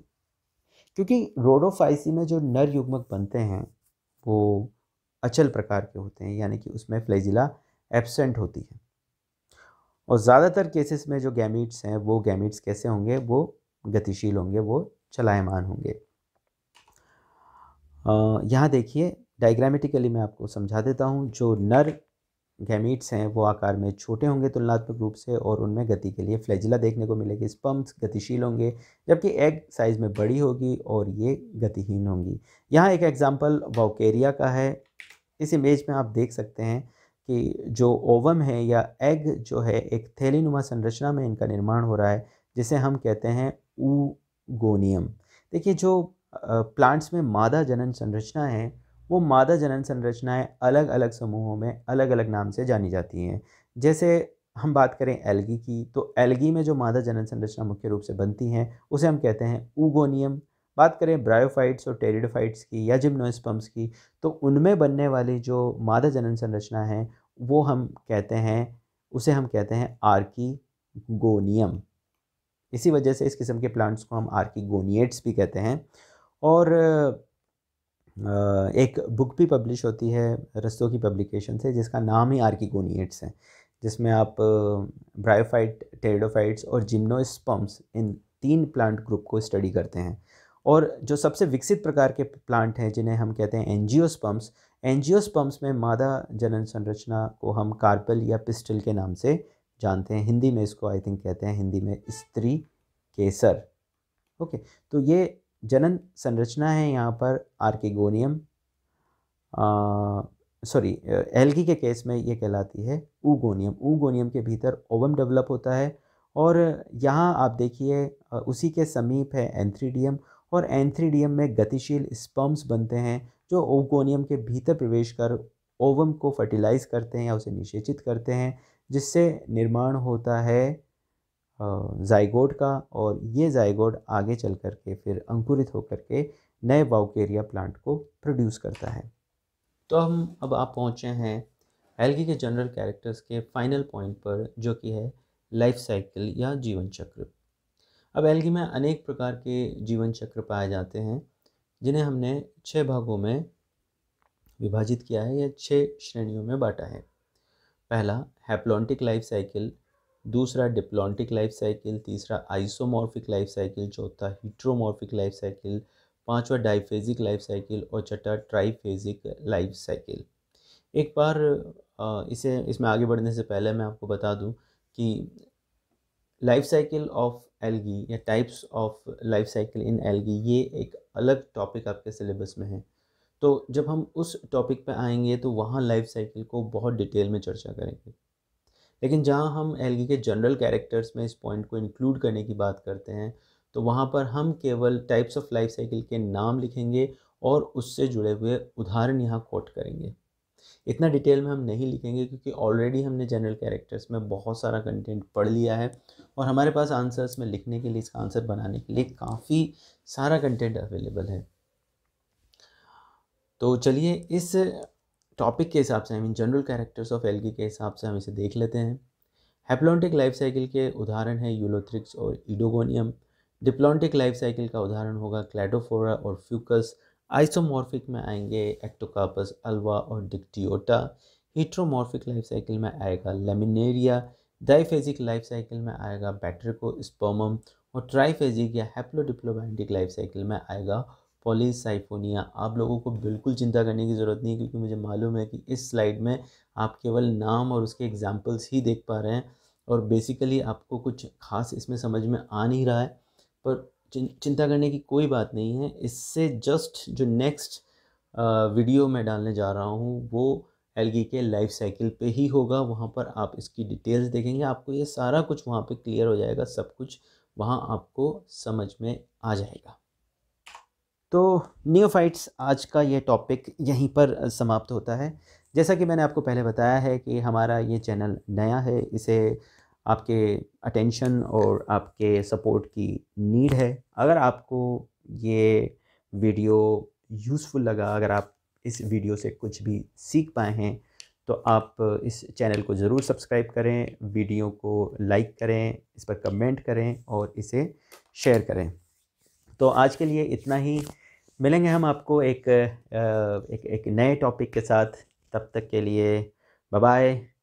क्योंकि रोडोफाइसी में जो नर युग्मक बनते हैं वो अचल प्रकार के होते हैं, यानी कि उसमें फ्लैजिला एब्सेंट होती है। और ज़्यादातर केसेस में जो गैमीट्स हैं वो गैमीट्स कैसे होंगे, वो गतिशील होंगे, वो चलायमान होंगे। यहाँ देखिए डायग्रामेटिकली मैं आपको समझा देता हूँ। जो नर गैमीट्स हैं वो आकार में छोटे होंगे तुलनात्मक रूप से और उनमें गति के लिए फ्लैजिला देखने को मिलेगी। स्पर्म्स गतिशील होंगे जबकि एग साइज़ में बड़ी होगी और ये गतिहीन होंगी। यहाँ एक एग्जांपल वोकेरिया का है। इस इमेज में आप देख सकते हैं कि जो ओवम है या एग जो है एक थैलीनुमा संरचना में इनका निर्माण हो रहा है जिसे हम कहते हैं ऊगोनियम। देखिए जो प्लांट्स में मादा जनन संरचना है वो मादा जनन संरचनाएं अलग अलग समूहों में अलग अलग नाम से जानी जाती हैं। जैसे हम बात करें एल्गी की, तो एल्गी में जो मादा जनन संरचना मुख्य रूप से बनती हैं उसे हम कहते हैं ऊगोनियम। बात करें ब्रायोफाइट्स और टेरिडोफाइट्स की या जिम्नोस्पर्म्स की, तो उनमें बनने वाली जो मादा जनन संरचना है वो हम कहते हैं, उसे हम कहते हैं आर्कीगोनियम। इसी वजह से इस किस्म के प्लांट्स को हम आर्कीगोनिएट्स भी कहते हैं। और एक बुक भी पब्लिश होती है रस्तों की पब्लिकेशन से जिसका नाम ही आर्कीगोनिएट्स है, जिसमें आप ब्रायोफाइट, टेरिडोफाइट्स और जिम्नोस्पर्म्स इन 3 प्लांट ग्रुप को स्टडी करते हैं। और जो सबसे विकसित प्रकार के प्लांट हैं जिन्हें हम कहते हैं एंजियोस्पर्म्स, एंजियोस्पर्म्स में मादा जनन संरचना को हम कार्पेल या पिस्टल के नाम से जानते हैं। हिंदी में इसको आई थिंक कहते हैं हिंदी में स्त्री केसर। ओके, तो ये जनन संरचना है यहाँ पर आर्कीगोनियम, सॉरी एल्गी के केस में ये कहलाती है ऊगोनियम। ऊगोनियम के भीतर ओवम डेवलप होता है और यहाँ आप देखिए उसी के समीप है एंथ्रीडियम और एंथ्रीडियम में गतिशील स्पर्म्स बनते हैं जो ओगोनियम के भीतर प्रवेश कर ओवम को फर्टिलाइज करते हैं या उसे निषेचित करते हैं, जिससे निर्माण होता है जाइगोट का। और ये जाइगोट आगे चल कर के फिर अंकुरित होकर के नए वाउकेरिया प्लांट को प्रोड्यूस करता है। तो हम अब आप पहुँचे हैं एल्गी के जनरल कैरेक्टर्स के फाइनल पॉइंट पर, जो कि है लाइफ साइकिल या जीवन चक्र। अब एल्गी में अनेक प्रकार के जीवन चक्र पाए जाते हैं जिन्हें हमने 6 भागों में विभाजित किया है या 6 श्रेणियों में बांटा है। पहला हैप्लॉन्टिक लाइफ साइकिल, दूसरा डिप्लॉन्टिक लाइफ साइकिल, तीसरा आइसोमॉर्फिक लाइफ साइकिल, चौथा हीट्रोमॉर्फिक लाइफ साइकिल, पांचवा डाइफेजिक लाइफ साइकिल और छठा ट्राइफेजिक लाइफ साइकिल। एक बार इसमें आगे बढ़ने से पहले मैं आपको बता दूं कि लाइफ साइकिल ऑफ एल्गी या types of life cycle in algae, ये एक अलग टॉपिक आपके सिलेबस में है। तो जब हम उस टॉपिक पे आएंगे तो वहाँ लाइफ साइकिल को बहुत डिटेल में चर्चा करेंगे। लेकिन जहाँ हम एल्गी के जनरल कैरेक्टर्स में इस पॉइंट को इंक्लूड करने की बात करते हैं, तो वहाँ पर हम केवल टाइप्स ऑफ लाइफ साइकिल के नाम लिखेंगे और उससे जुड़े हुए उदाहरण यहाँ कोट करेंगे। इतना डिटेल में हम नहीं लिखेंगे क्योंकि ऑलरेडी हमने जनरल कैरेक्टर्स में बहुत सारा कंटेंट पढ़ लिया है और हमारे पास आंसर्स में लिखने के लिए, इसका आंसर बनाने के लिए काफ़ी सारा कंटेंट अवेलेबल है। तो चलिए इस टॉपिक के हिसाब से, I mean general characters of algae के हिसाब से हम इसे देख लेते हैं। हैप्लॉन्टिक लाइफ साइकिल के उदाहरण हैं यूलोथ्रिक्स और इडोगोनियम। डिप्लॉन्टिक लाइफ साइकिल का उदाहरण होगा क्लैडोफोरा और फ्यूकस। आइसोमॉर्फिक में आएंगे एक्टोकार्पस, अल्वा और डिक्टियोटा। हीट्रोमॉर्फिक लाइफ साइकिल में आएगा लेमिनेरिया। डाइफेजिक लाइफ साइकिल में आएगा बैट्रिको स्पर्मम। और ट्राइफेजिक या हैप्लोडिप्लोमैटिक लाइफ साइकिल में आएगा पॉलीसाइफोनिया। आप लोगों को बिल्कुल चिंता करने की ज़रूरत नहीं है क्योंकि मुझे मालूम है कि इस स्लाइड में आप केवल नाम और उसके एग्जाम्पल्स ही देख पा रहे हैं और बेसिकली आपको कुछ खास इसमें समझ में आ नहीं रहा है। पर चिंता करने की कोई बात नहीं है। इससे जस्ट जो नेक्स्ट वीडियो मैं डालने जा रहा हूँ वो एल्गी के लाइफ साइकिल पे ही होगा। वहाँ पर आप इसकी डिटेल्स देखेंगे, आपको ये सारा कुछ वहाँ पे क्लियर हो जाएगा, सब कुछ वहाँ आपको समझ में आ जाएगा। तो नियोफाइट्स, आज का ये टॉपिक यहीं पर समाप्त होता है। जैसा कि मैंने आपको पहले बताया है कि हमारा ये चैनल नया है, इसे आपके अटेंशन और आपके सपोर्ट की नीड है। अगर आपको ये वीडियो यूज़फुल लगा, अगर आप इस वीडियो से कुछ भी सीख पाए हैं, तो आप इस चैनल को ज़रूर सब्सक्राइब करें, वीडियो को लाइक करें, इस पर कमेंट करें और इसे शेयर करें। तो आज के लिए इतना ही। मिलेंगे हम आपको एक नए टॉपिक के साथ। तब तक के लिए बाय बाय।